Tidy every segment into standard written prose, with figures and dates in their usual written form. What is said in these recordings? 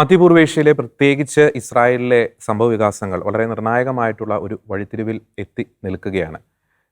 മധ്യപൂർവേഷ്യയിലെ പ്രത്യേകിച്ച് ഇസ്രായേലിലെ സംഭവവികാസങ്ങൾ വളരെ നിർണായകമായിട്ടുള്ള ഒരു വഴിത്തിരിവിൽ എത്തി നിൽക്കുകയാണ്.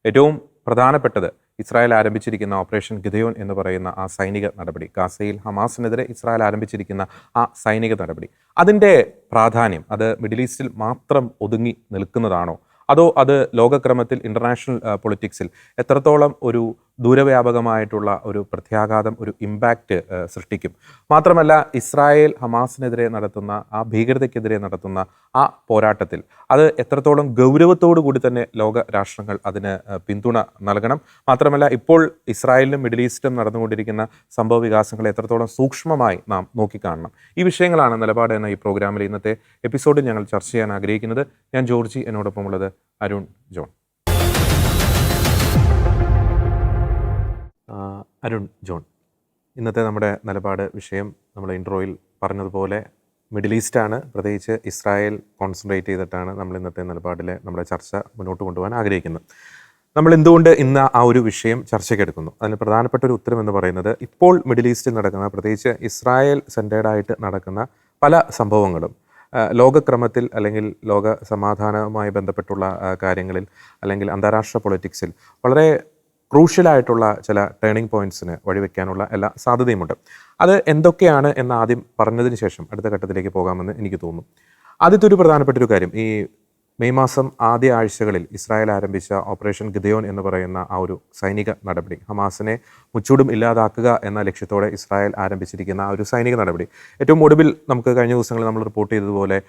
ഏറ്റവും പ്രധാനപ്പെട്ടത് ഇസ്രായേൽ ആരംഭിച്ചിരിക്കുന്ന ഓപ്പറേഷൻ ഗിദെയോൻ എന്ന് പറയുന്ന ആ സൈനിക നടപടി, ഗാസയിൽ ഹമാസിനെതിരെ ഇസ്രായേൽ ആരംഭിച്ചിരിക്കുന്ന ആ സൈനിക നടപടി, അതിൻ്റെ പ്രാധാന്യം അത് മിഡിൽ ഈസ്റ്റിൽ മാത്രം ഒതുങ്ങി നിൽക്കുന്നതാണോ, അതോ അത് ലോകക്രമത്തിൽ ഇൻ്റർനാഷണൽ പൊളിറ്റിക്സിൽ എത്രത്തോളം ഒരു ദൂരവ്യാപകമായിട്ടുള്ള ഒരു പ്രത്യാഘാതം, ഒരു ഇമ്പാക്റ്റ് സൃഷ്ടിക്കും? മാത്രമല്ല, ഇസ്രായേൽ ഹമാസിനെതിരെ നടത്തുന്ന ആ ഭീകരതയ്ക്കെതിരെ നടത്തുന്ന ആ പോരാട്ടത്തിൽ അത് എത്രത്തോളം ഗൗരവത്തോടു കൂടി തന്നെ ലോക രാഷ്ട്രങ്ങൾ അതിന് പിന്തുണ നൽകണം? മാത്രമല്ല, ഇപ്പോൾ ഇസ്രായേലിലും മിഡിൽ ഈസ്റ്റിലും നടന്നുകൊണ്ടിരിക്കുന്ന സംഭവ വികാസങ്ങളെ എത്രത്തോളം സൂക്ഷ്മമായി നാം നോക്കിക്കാണണം? ഈ വിഷയങ്ങളാണ് നിലപാട് എന്ന ഈ പ്രോഗ്രാമിൽ ഇന്നത്തെ എപ്പിസോഡിൽ ഞങ്ങൾ ചർച്ച ചെയ്യാൻ ആഗ്രഹിക്കുന്നത്. ഞാൻ ജോർജി, എന്നോടൊപ്പമുള്ളത് അരുൺ ജോൺ. അരുൺ ജോൺ, ഇന്നത്തെ നമ്മുടെ നിലപാട് വിഷയം നമ്മൾ ഇൻട്രോയിൽ പറഞ്ഞതുപോലെ മിഡിൽ ഈസ്റ്റാണ്. പ്രത്യേകിച്ച് ഇസ്രായേൽ കോൺസെൻട്രേറ്റ് ചെയ്തിട്ടാണ് നമ്മൾ ഇന്നത്തെ നിലപാടിലെ നമ്മുടെ ചർച്ച മുന്നോട്ട് കൊണ്ടുപോകാൻ ആഗ്രഹിക്കുന്നത്. നമ്മൾ എന്തുകൊണ്ട് ഇന്ന് ആ ഒരു വിഷയം ചർച്ചയ്ക്കെടുക്കുന്നു? അതിന് പ്രധാനപ്പെട്ട ഒരു ഉത്തരം എന്ന് പറയുന്നത്, ഇപ്പോൾ മിഡിൽ ഈസ്റ്റിൽ നടക്കുന്ന, പ്രത്യേകിച്ച് ഇസ്രായേൽ സെൻറ്റേഡായിട്ട് നടക്കുന്ന പല സംഭവങ്ങളും ലോകക്രമത്തിൽ അല്ലെങ്കിൽ ലോക സമാധാനവുമായി ബന്ധപ്പെട്ടുള്ള കാര്യങ്ങളിൽ അല്ലെങ്കിൽ അന്താരാഷ്ട്ര പൊളിറ്റിക്സിൽ വളരെ ക്രൂഷ്യലായിട്ടുള്ള ചില ടേണിംഗ് പോയിൻറ്റ്സിന് വഴിവെക്കാനുള്ള എല്ലാ സാധ്യതയുമുണ്ട്. അത് എന്തൊക്കെയാണ് എന്ന് ആദ്യം പറഞ്ഞതിന് ശേഷം അടുത്ത ഘട്ടത്തിലേക്ക് പോകാമെന്ന് എനിക്ക് തോന്നുന്നു. ആദ്യത്തെ ഒരു പ്രധാനപ്പെട്ടൊരു കാര്യം, ഈ മെയ് മാസം ആദ്യ ആഴ്ചകളിൽ ഇസ്രായേൽ ആരംഭിച്ച ഓപ്പറേഷൻ ഗിദെയോൻ എന്ന് പറയുന്ന ആ ഒരു സൈനിക നടപടി, ഹമാസിനെ മുച്ചൂടും ഇല്ലാതാക്കുക എന്ന ലക്ഷ്യത്തോടെ ഇസ്രായേൽ ആരംഭിച്ചിരിക്കുന്ന ആ ഒരു സൈനിക നടപടി, ഏറ്റവും ഒടുവിൽ നമുക്ക് കഴിഞ്ഞ ദിവസങ്ങളിൽ നമ്മൾ റിപ്പോർട്ട് ചെയ്തതുപോലെ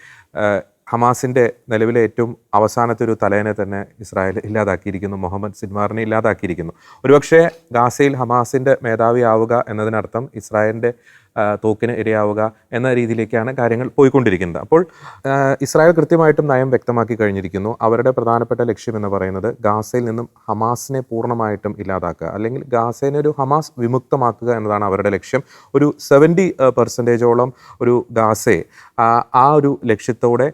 ഹമാസിൻ്റെ നിലവിലെ ഏറ്റവും അവസാനത്തെ ഒരു തലയനെ തന്നെ ഇസ്രായേൽ ഇല്ലാതാക്കിയിരിക്കുന്നു. മുഹമ്മദ് സിൻവാറിനെ ഇല്ലാതാക്കിയിരിക്കുന്നു. ഒരുപക്ഷെ ഗാസയിൽ ഹമാസിൻ്റെ മേധാവിയാവുക എന്നതിനർത്ഥം ഇസ്രായേലിൻ്റെ തോക്കിന് ഇരയാവുക എന്ന രീതിയിലേക്കാണ് കാര്യങ്ങൾ പോയിക്കൊണ്ടിരിക്കുന്നത്. അപ്പോൾ ഇസ്രായേൽ കൃത്യമായിട്ടും നയം വ്യക്തമാക്കി കഴിഞ്ഞിരിക്കുന്നു. അവരുടെ പ്രധാനപ്പെട്ട ലക്ഷ്യം എന്ന് പറയുന്നത് ഗാസയിൽ നിന്നും ഹമാസിനെ പൂർണ്ണമായിട്ടും ഇല്ലാതാക്കുക, അല്ലെങ്കിൽ ഗാസയെ ഒരു ഹമാസ് വിമുക്തമാക്കുക എന്നതാണ് അവരുടെ ലക്ഷ്യം. ഒരു 70% ഒരു ഗാസയെ ആ ഒരു ലക്ഷ്യത്തോടെ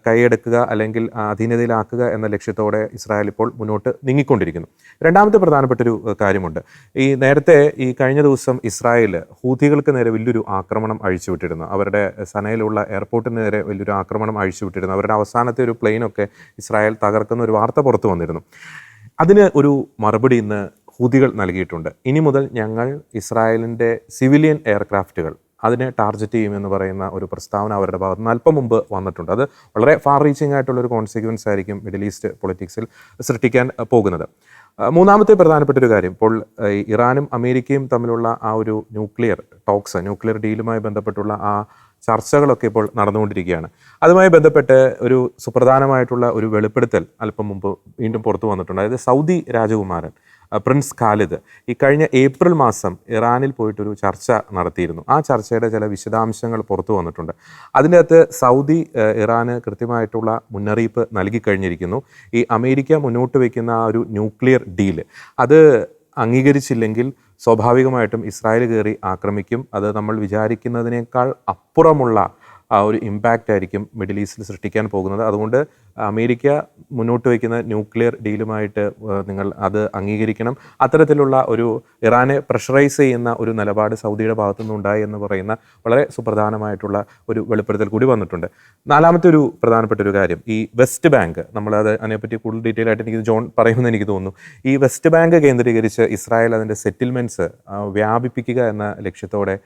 കൈയെടുക്കുക അല്ലെങ്കിൽ അധീനതയിലാക്കുക എന്ന ലക്ഷ്യത്തോടെ ഇസ്രായേൽ ഇപ്പോൾ മുന്നോട്ട് നീങ്ങിക്കൊണ്ടിരിക്കുന്നു. രണ്ടാമത്തെ പ്രധാനപ്പെട്ടൊരു കാര്യമുണ്ട്. ഈ നേരത്തെ ഈ കഴിഞ്ഞ ദിവസം ഇസ്രായേൽ ഹൂഥികൾക്ക് നേരെ വലിയൊരു ആക്രമണം അഴിച്ചുവിട്ടിരുന്നു. അവരുടെ സനയിലുള്ള എയർപോർട്ടിന് നേരെ വലിയൊരു ആക്രമണം അഴിച്ചുവിട്ടിരുന്നു. അവരുടെ അവസാനത്തെ ഒരു പ്ലെയിനൊക്കെ ഇസ്രായേൽ തകർക്കുന്ന ഒരു വാർത്ത പുറത്തു വന്നിരുന്നു. അതിന് ഒരു മറുപടി ഇന്ന് ഹൂഥികൾ നൽകിയിട്ടുണ്ട്. ഇനി മുതൽ ഞങ്ങൾ ഇസ്രായേലിൻ്റെ സിവിലിയൻ എയർക്രാഫ്റ്റുകൾ അതിനെ ടാർഗറ്റ് ചെയ്യുമെന്ന് പറയുന്ന ഒരു പ്രസ്താവന അവരുടെ ഭാഗത്ത് നിന്ന് അല്പം മുമ്പ് വന്നിട്ടുണ്ട്. അത് വളരെ ഫാർ റീച്ചിങ് ആയിട്ടുള്ളൊരു കോൺസിക്വൻസ് ആയിരിക്കും മിഡിൽ ഈസ്റ്റ് പൊളിറ്റിക്സിൽ സൃഷ്ടിക്കാൻ പോകുന്നത്. മൂന്നാമത്തെ പ്രധാനപ്പെട്ടൊരു കാര്യം, ഇപ്പോൾ ഇറാനും അമേരിക്കയും തമ്മിലുള്ള ആ ഒരു ന്യൂക്ലിയർ ഡീലുമായി ബന്ധപ്പെട്ടുള്ള ആ ചർച്ചകളൊക്കെ ഇപ്പോൾ നടന്നുകൊണ്ടിരിക്കുകയാണ്. അതുമായി ബന്ധപ്പെട്ട് ഒരു സുപ്രധാനമായിട്ടുള്ള ഒരു വെളിപ്പെടുത്തൽ അല്പം മുമ്പ് വീണ്ടും പുറത്തു വന്നിട്ടുണ്ട്. അതായത് സൗദി രാജകുമാരൻ പ്രിൻസ് ഖാലിദ് ഈ കഴിഞ്ഞ ഏപ്രിൽ മാസം ഇറാനിൽ പോയിട്ടൊരു ചർച്ച നടത്തിയിരുന്നു. ആ ചർച്ചയുടെ ചില വിശദാംശങ്ങൾ പുറത്തു വന്നിട്ടുണ്ട്. അതിൻ്റെ അകത്ത് സൗദി ഇറാന് കൃത്യമായിട്ടുള്ള മുന്നറിയിപ്പ് നൽകി കഴിഞ്ഞിരിക്കുന്നു. ഈ അമേരിക്ക മുന്നോട്ട് വയ്ക്കുന്ന ആ ഒരു ന്യൂക്ലിയർ ഡീല് അത് അംഗീകരിച്ചില്ലെങ്കിൽ സ്വാഭാവികമായിട്ടും ഇസ്രായേൽ കയറി ആക്രമിക്കും. അത് നമ്മൾ വിചാരിക്കുന്നതിനേക്കാൾ അപ്പുറമുള്ള ആ ഒരു ഇമ്പാക്റ്റ് ആയിരിക്കും മിഡിൽ ഈസ്റ്റിൽ സൃഷ്ടിക്കാൻ പോകുന്നത്. അതുകൊണ്ട് അമേരിക്ക മുന്നോട്ട് വയ്ക്കുന്ന ന്യൂക്ലിയർ ഡീലുമായിട്ട് നിങ്ങൾ അത് അംഗീകരിക്കണം. അത്തരത്തിലുള്ള ഒരു ഇറാനെ പ്രഷറൈസ് ചെയ്യുന്ന ഒരു നിലപാട് സൗദിയുടെ ഭാഗത്തുനിന്നുണ്ടായി എന്ന് പറയുന്ന വളരെ സുപ്രധാനമായിട്ടുള്ള ഒരു വെളിപ്പെടുത്തൽ കൂടി വന്നിട്ടുണ്ട്. നാലാമത്തെ ഒരു പ്രധാനപ്പെട്ട ഒരു കാര്യം, ഈ വെസ്റ്റ് ബാങ്ക്, നമ്മളത് അതിനെപ്പറ്റി കൂടുതൽ ഡീറ്റെയിൽ ആയിട്ട് എനിക്ക് ജോൺ പറയുമെന്ന് എനിക്ക് തോന്നുന്നു. ഈ വെസ്റ്റ് ബാങ്ക് കേന്ദ്രീകരിച്ച് ഇസ്രായേൽ അതിൻ്റെ സെറ്റിൽമെൻറ്റ്സ് വ്യാപിപ്പിക്കുക എന്ന ലക്ഷ്യത്തോടെ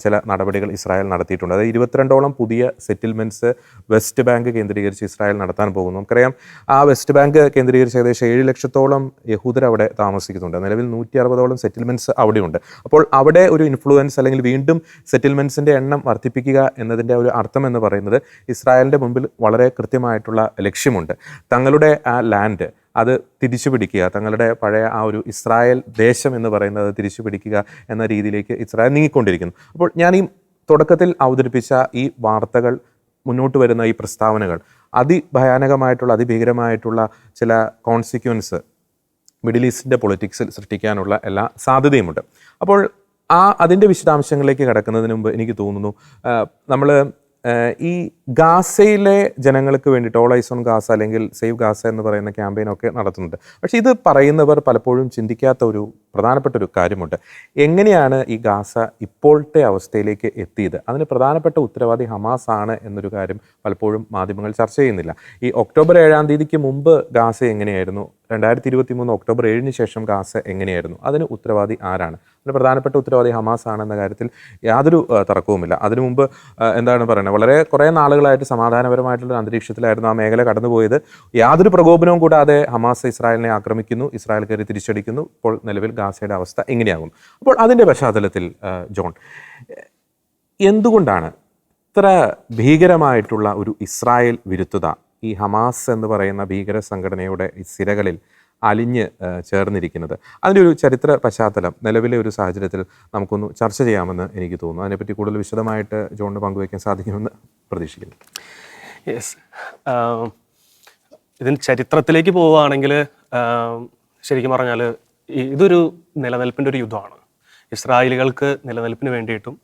ചില നടപടികൾ ഇസ്രായേൽ നടത്തിയിട്ടുണ്ട്. അതായത് 22ഓളം പുതിയ സെറ്റിൽമെൻറ്റ്സ് വെസ്റ്റ് ബാങ്ക് കേന്ദ്രീകരിച്ച് ഇസ്രായേൽ നടത്താൻ പോകുന്നു. നമുക്കറിയാം, ആ വെസ്റ്റ് ബാങ്ക് കേന്ദ്രീകരിച്ച് ഏകദേശം 7 ലക്ഷത്തോളം യഹൂദർ അവിടെ താമസിക്കുന്നുണ്ട്. നിലവിൽ 160ഓളം സെറ്റിൽമെൻറ്റ്സ് അവിടെയുണ്ട്. അപ്പോൾ അവിടെ ഒരു ഇൻഫ്ലുവൻസ് അല്ലെങ്കിൽ വീണ്ടും സെറ്റിൽമെൻറ്റ്സിൻ്റെ എണ്ണം വർദ്ധിപ്പിക്കുക എന്നതിൻ്റെ ഒരു അർത്ഥം എന്ന് പറയുന്നത് ഇസ്രായേലിൻ്റെ മുമ്പിൽ വളരെ കൃത്യമായിട്ടുള്ള ലക്ഷ്യമുണ്ട്. തങ്ങളുടെ ആ ലാൻഡ് അത് തിരിച്ചു പിടിക്കുക, തങ്ങളുടെ പഴയ ആ ഒരു ഇസ്രായേൽ ദേശം എന്ന് പറയുന്നത് തിരിച്ചു പിടിക്കുക എന്ന രീതിയിലേക്ക് ഇസ്രായേൽ നീങ്ങിക്കൊണ്ടിരിക്കുന്നു. അപ്പോൾ ഞാൻ ഈ തുടക്കത്തിൽ അവതരിപ്പിച്ച ഈ വാർത്തകൾ, മുന്നോട്ട് വരുന്ന ഈ പ്രസ്താവനകൾ അതിഭയാനകമായിട്ടുള്ള അതിഭീകരമായിട്ടുള്ള ചില കോൺസിക്വൻസ് മിഡിൽ ഈസ്റ്റിൻ്റെ പൊളിറ്റിക്സിൽ സൃഷ്ടിക്കാനുള്ള എല്ലാ സാധ്യതയുമുണ്ട്. അപ്പോൾ അതിൻ്റെ വിശദാംശങ്ങളിലേക്ക് കടക്കുന്നതിന് മുമ്പ് എനിക്ക് തോന്നുന്നു, നമ്മൾ ഈ ഗാസയിലെ ജനങ്ങൾക്ക് വേണ്ടിയിട്ട് ഓൾ ഐസ് ഓൺ ഗാസ അല്ലെങ്കിൽ സേവ് ഗാസ എന്ന് പറയുന്ന ക്യാമ്പയിനൊക്കെ നടത്തുന്നുണ്ട്. പക്ഷേ ഇത് പറയുന്നവർ പലപ്പോഴും ചിന്തിക്കാത്ത ഒരു പ്രധാനപ്പെട്ട ഒരു കാര്യമുണ്ട്. എങ്ങനെയാണ് ഈ ഗാസ ഇപ്പോഴത്തെ അവസ്ഥയിലേക്ക് എത്തിയത്? അതിന് പ്രധാനപ്പെട്ട ഉത്തരവാദി ഹമാസ് ആണ് എന്നൊരു കാര്യം പലപ്പോഴും മാധ്യമങ്ങൾ ചർച്ച ചെയ്യുന്നില്ല. ഈ ഒക്ടോബർ 7 മുമ്പ് ഗാസ എങ്ങനെയായിരുന്നു, 2023 ഒക്ടോബർ 7 ശേഷം ഗാസ എങ്ങനെയായിരുന്നു, അതിന് ഉത്തരവാദി ആരാണ്? അതിന് പ്രധാനപ്പെട്ട ഉത്തരവാദി ഹമാസ് ആണെന്ന കാര്യത്തിൽ യാതൊരു തർക്കവുമില്ല. അതിനു മുമ്പ് എന്താണ് പറയുന്നത്, കുറേ നാളുകളായിട്ട് സമാധാനപരമായിട്ടുള്ള അന്തരീക്ഷത്തിലായിരുന്നു ആ മേഖല കടന്നുപോയത്. യാതൊരു പ്രകോപനവും കൂടാതെ ഹമാസ് ഇസ്രായേലിനെ ആക്രമിക്കുന്നു, ഇസ്രായേൽ കയറി തിരിച്ചടിക്കുന്നു. ഇപ്പോൾ നിലവിൽ ഗാസയുടെ അവസ്ഥ എങ്ങനെയാകും? അപ്പോൾ അതിൻ്റെ പശ്ചാത്തലത്തിൽ ജോൺ, എന്തുകൊണ്ടാണ് ഇത്ര ഭീകരമായിട്ടുള്ള ഒരു ഇസ്രായേൽ വിരുദ്ധത ഈ ഹമാസ് എന്ന് പറയുന്ന ഭീകര സംഘടനയുടെ സിരകളിൽ അലിഞ്ഞ് ചേർന്നിരിക്കുന്നത്? അതിൻ്റെ ഒരു ചരിത്ര പശ്ചാത്തലം നിലവിലെ ഒരു സാഹചര്യത്തിൽ നമുക്കൊന്ന് ചർച്ച ചെയ്യാമെന്ന് എനിക്ക് തോന്നുന്നു. അതിനെപ്പറ്റി കൂടുതൽ വിശദമായിട്ട് ജോണിന് പങ്കുവയ്ക്കാൻ സാധിക്കുമെന്ന് പ്രതീക്ഷിക്കുന്നു. യെസ്, ഇതിന് ചരിത്രത്തിലേക്ക് പോവുകയാണെങ്കിൽ ശരിക്കും പറഞ്ഞാൽ ഇതൊരു നിലനിൽപ്പിൻ്റെ ഒരു യുദ്ധമാണ്. ഇസ്രായേലികൾക്ക് നിലനിൽപ്പിന് വേണ്ടിയിട്ടും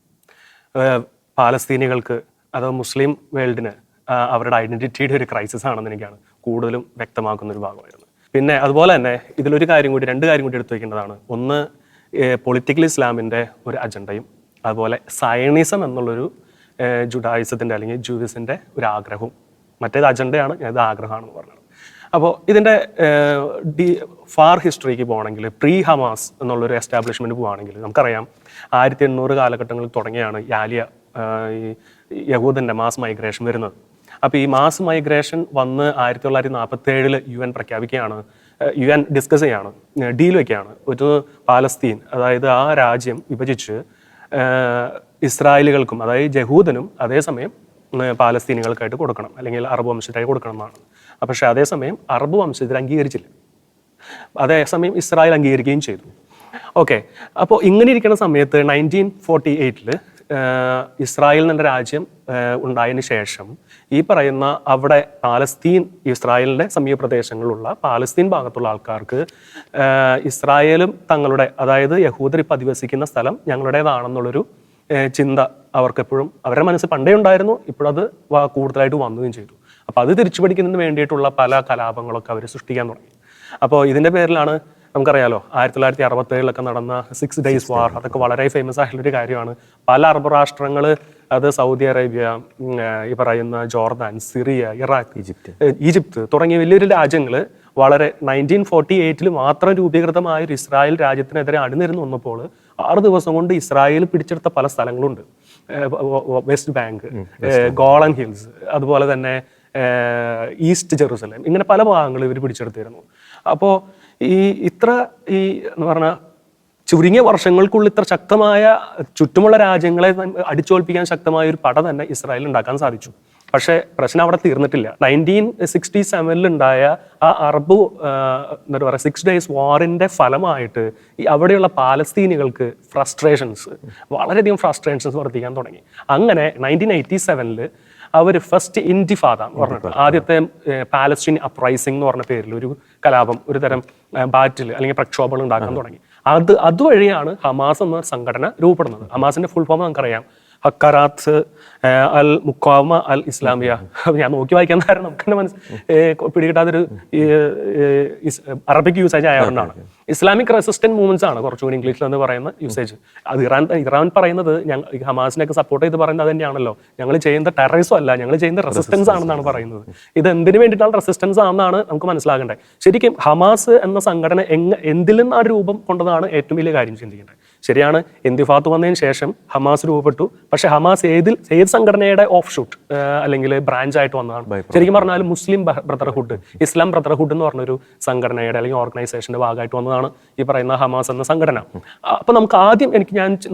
പാലസ്തീനികൾക്ക് അത് മുസ്ലിം വേൾഡിന് അവരുടെ ഐഡൻറ്റിറ്റിയുടെ ഒരു ക്രൈസിസ് ആണെന്ന് എനിക്കാണ് കൂടുതലും വ്യക്തമാക്കുന്ന ഒരു ഭാഗമായിരുന്നു. പിന്നെ അതുപോലെ തന്നെ ഇതിലൊരു രണ്ട് കാര്യം കൂടി എടുത്തു വയ്ക്കേണ്ടതാണ്. ഒന്ന്, പൊളിറ്റിക്കൽ ഇസ്ലാമിൻ്റെ ഒരു അജണ്ടയും അതുപോലെ സയണിസം എന്നുള്ളൊരു ജുഡായിസത്തിൻ്റെ അല്ലെങ്കിൽ ജൂവിസിൻ്റെ ഒരു ആഗ്രഹവും. മറ്റേത് അജണ്ടയാണ്, ഇത് ആഗ്രഹമാണെന്ന് പറഞ്ഞത്. അപ്പോൾ ഇതിൻ്റെ ഫാർ ഹിസ്റ്ററിക്ക് പോകണമെങ്കിൽ പ്രീ ഹമാസ് എന്നുള്ളൊരു എസ്റ്റാബ്ലിഷ്മെൻറ്റ് പോവുകയാണെങ്കിൽ നമുക്കറിയാം 1800 കാലഘട്ടങ്ങളിൽ തുടങ്ങിയാണ് ഈ യഹൂദൻ്റെ മാസ് മൈഗ്രേഷൻ വരുന്നത്. അപ്പോൾ ഈ മാസ് മൈഗ്രേഷൻ വന്ന് 1947 UN പ്രഖ്യാപിക്കുകയാണ്, UN ഡിസ്കസ് ചെയ്യാണ്, ഡീൽ വയ്ക്കുകയാണ്. ഒരു പാലസ്തീൻ, അതായത് ആ രാജ്യം വിഭജിച്ച് ഇസ്രായേലികൾക്കും അതായത് യഹൂദനും അതേസമയം പാലസ്തീനികൾക്കായിട്ട് കൊടുക്കണം, അല്ലെങ്കിൽ അറബ് വംശജരായി കൊടുക്കണം എന്നാണ്. പക്ഷേ അതേസമയം അറബ് വംശജർ അംഗീകരിച്ചില്ല, അതേസമയം ഇസ്രായേൽ അംഗീകരിക്കുകയും ചെയ്തു. ഓക്കെ, അപ്പോൾ ഇങ്ങനെ ഇരിക്കുന്ന സമയത്ത് 1948 ഇസ്രായേൽ എന്ന രാജ്യം ഉണ്ടായതിന് ശേഷം ഈ പറയുന്ന അവിടെ പാലസ്തീൻ, ഇസ്രായേലിൻ്റെ സമീപ പ്രദേശങ്ങളിലുള്ള പാലസ്തീൻ ഭാഗത്തുള്ള ആൾക്കാർക്ക് ഇസ്രായേലും തങ്ങളുടെ, അതായത് യഹൂദർ ഇപ്പോൾ അധിവസിക്കുന്ന സ്ഥലം ഞങ്ങളുടേതാണെന്നുള്ളൊരു ചിന്ത അവർക്കെപ്പോഴും അവരുടെ മനസ്സിൽ പണ്ടേ ഉണ്ടായിരുന്നു. ഇപ്പോഴത് കൂടുതലായിട്ട് വന്നുകയും ചെയ്തു. അപ്പോൾ അത് തിരിച്ചു പിടിക്കുന്നതിന് വേണ്ടിയിട്ടുള്ള പല കലാപങ്ങളൊക്കെ അവർ സൃഷ്ടിക്കാൻ തുടങ്ങി. അപ്പോൾ ഇതിൻ്റെ പേരിലാണ് നമുക്കറിയാലോ 1967 നടന്ന 6 days വാർ. അതൊക്കെ വളരെ ഫേമസ് ആയിട്ടുള്ളൊരു കാര്യമാണ്. പല അറബ് രാഷ്ട്രങ്ങൾ, അത് സൗദി അറേബ്യ, ഈ പറയുന്ന ജോർദാൻ, സിറിയ, ഇറാഖ്, ഈജിപ്ത് തുടങ്ങിയ വലിയൊരു രാജ്യങ്ങൾ വളരെ 1948 മാത്രം രൂപീകൃതമായ ഒരു ഇസ്രായേൽ രാജ്യത്തിനെതിരെ അണിനിരന്ന് വന്നപ്പോൾ 6 ദിവസം കൊണ്ട് ഇസ്രായേൽ പിടിച്ചെടുത്ത പല സ്ഥലങ്ങളുണ്ട്. വെസ്റ്റ് ബാങ്ക്, ഗോളൻ ഹിൽസ്, അതുപോലെ തന്നെ ഈസ്റ്റ് ജെറുസലേം, ഇങ്ങനെ പല ഭാഗങ്ങളും ഇവർ പിടിച്ചെടുത്തിരുന്നു. അപ്പോൾ എന്ന് പറഞ്ഞാൽ ചുരുങ്ങിയ വർഷങ്ങൾക്കുള്ളിൽ ഇത്ര ശക്തമായ ചുറ്റുമുള്ള രാജ്യങ്ങളെ അടിച്ചോൽപ്പിക്കാൻ ശക്തമായ ഒരു പട തന്നെ ഇസ്രായേൽ ഉണ്ടാക്കാൻ സാധിച്ചു. പക്ഷേ പ്രശ്നം അവിടെ തീർന്നിട്ടില്ല. 1967 ഉണ്ടായ ആ അറബ് എന്താ പറയുക 6 days വാറിന്റെ ഫലമായിട്ട് ഈ അവിടെയുള്ള പാലസ്തീനികൾക്ക് വളരെയധികം ഫ്രസ്ട്രേഷൻസ് വർദ്ധിക്കാൻ തുടങ്ങി. അങ്ങനെ 1987 അവർ ഫസ്റ്റ് ഇൻതിഫാദ എന്ന് പറഞ്ഞിട്ട് ആദ്യത്തെ പാലസ്തീൻ അപ്രൈസിംഗ് എന്ന് പറഞ്ഞ പേരിൽ ഒരു കലാപം, ഒരു തരം ബാറ്റിൽ അല്ലെങ്കിൽ പ്രക്ഷോഭങ്ങൾ ഉണ്ടാക്കാൻ തുടങ്ങി. അതുവഴിയാണ് ഹമാസ് എന്ന സംഘടന രൂപപ്പെടുന്നത്. ഹമാസിന്റെ ഫുൾ ഫോം നമുക്കറിയാം, ഹക്കറാത്ത് അൽ മുഖാവമ അൽ ഇസ്ലാമിയ. ഞാൻ നോക്കി വായിക്കാൻ കാരണം നമുക്ക് തന്നെ പിടികിട്ടാതൊരു അറബിക് യൂസേജ് ആയതുകൊണ്ടാണ്. ഇസ്ലാമിക് റെസിസ്റ്റന്റ് മൂവ്മെന്റ്സ് ആണ് കുറച്ചുകൂടി ഇംഗ്ലീഷിൽ എന്ന് പറയുന്ന യൂസേജ്. അത് ഇറാൻ പറയുന്നത് ഹമാസിനെയൊക്കെ സപ്പോർട്ട് ചെയ്ത് പറയുന്നത് അത് തന്നെയാണല്ലോ, ഞങ്ങൾ ചെയ്യുന്ന ടെററിസം അല്ല, ഞങ്ങൾ ചെയ്യുന്ന റെസിസ്റ്റൻസ് ആണെന്നാണ് പറയുന്നത്. ഇത് എന്തിനു വേണ്ടിയിട്ടാണ് റെസിസ്റ്റൻസ് ആണെന്നാണ് നമുക്ക് മനസ്സിലാകേണ്ടത്. ശരിക്കും ഹമാസ് എന്ന സംഘടന എന്തിൽ നിന്നാണ് രൂപം കൊണ്ടതാണ് ഏറ്റവും വലിയ കാര്യം ചിന്തിക്കേണ്ടത്. ശരിയാണ്, ഇന്തിഫാത്ത് വന്നതിന് ശേഷം ഹമാസ് രൂപപ്പെട്ടു. പക്ഷെ ഹമാസ് ഏത് സംഘടനയുടെ ഓഫ് ഷൂട്ട് അല്ലെങ്കിൽ ബ്രാഞ്ച് ആയിട്ട് വന്നതാണ്? ശരിക്കും പറഞ്ഞാൽ മുസ്ലിം ബ്രദർഹുഡ്, ഇസ്ലാം ബ്രദർഹുഡ് എന്ന് പറഞ്ഞൊരു സംഘടനയുടെ അല്ലെങ്കിൽ ഓർഗനൈസേഷന്റെ ഭാഗമായിട്ട് വന്നതാണ് ഈ പറയുന്ന ഹമാസ് എന്ന സംഘടന. അപ്പൊ നമുക്ക് ആദ്യം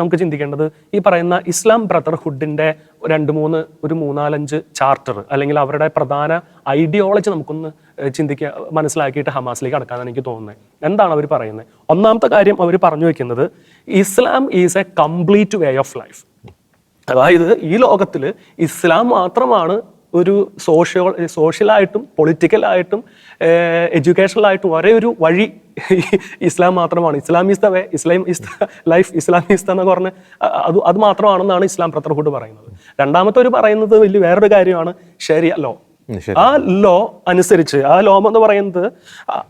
നമുക്ക് ചിന്തിക്കേണ്ടത് ഈ പറയുന്ന ഇസ്ലാം ബ്രദർഹുഡിന്റെ 3-4-5 ചാർട്ടർ അല്ലെങ്കിൽ അവരുടെ പ്രധാന ഐഡിയോളജി നമുക്കൊന്ന് മനസ്സിലാക്കിയിട്ട് ഹമാസിലേക്ക് അടക്കാനാണ് എനിക്ക് തോന്നുന്നത്. എന്താണ് അവർ പറയുന്നത്? ഒന്നാമത്തെ കാര്യം അവർ പറഞ്ഞു വെക്കുന്നത് ഇസ്ലാം is A complete way of life. അതായത് ഈ ലോകത്തിൽ ഇസ്ലാം മാത്രമാണ് ഒരു സോഷ്യലായിട്ടും പൊളിറ്റിക്കലായിട്ടും എഡ്യൂക്കേഷണലായിട്ടും ഒരേ ഒരു വഴി ഇസ്ലാം മാത്രമാണ്. ഇസ്ലാം is the way, Islam is the life, Islam is the എന്ന് പറഞ്ഞ് അത് മാത്രമാണെന്നാണ് ഇസ്ലാം ബ്രദർഹുഡ് പറയുന്നത്. രണ്ടാമത്തെ ഒരു പറയുന്നത് വേറൊരു കാര്യമാണ് ശരിയ ലോ. ആ ലോ അനുസരിച്ച്, ആ ലോ എന്ന് പറയുന്നത്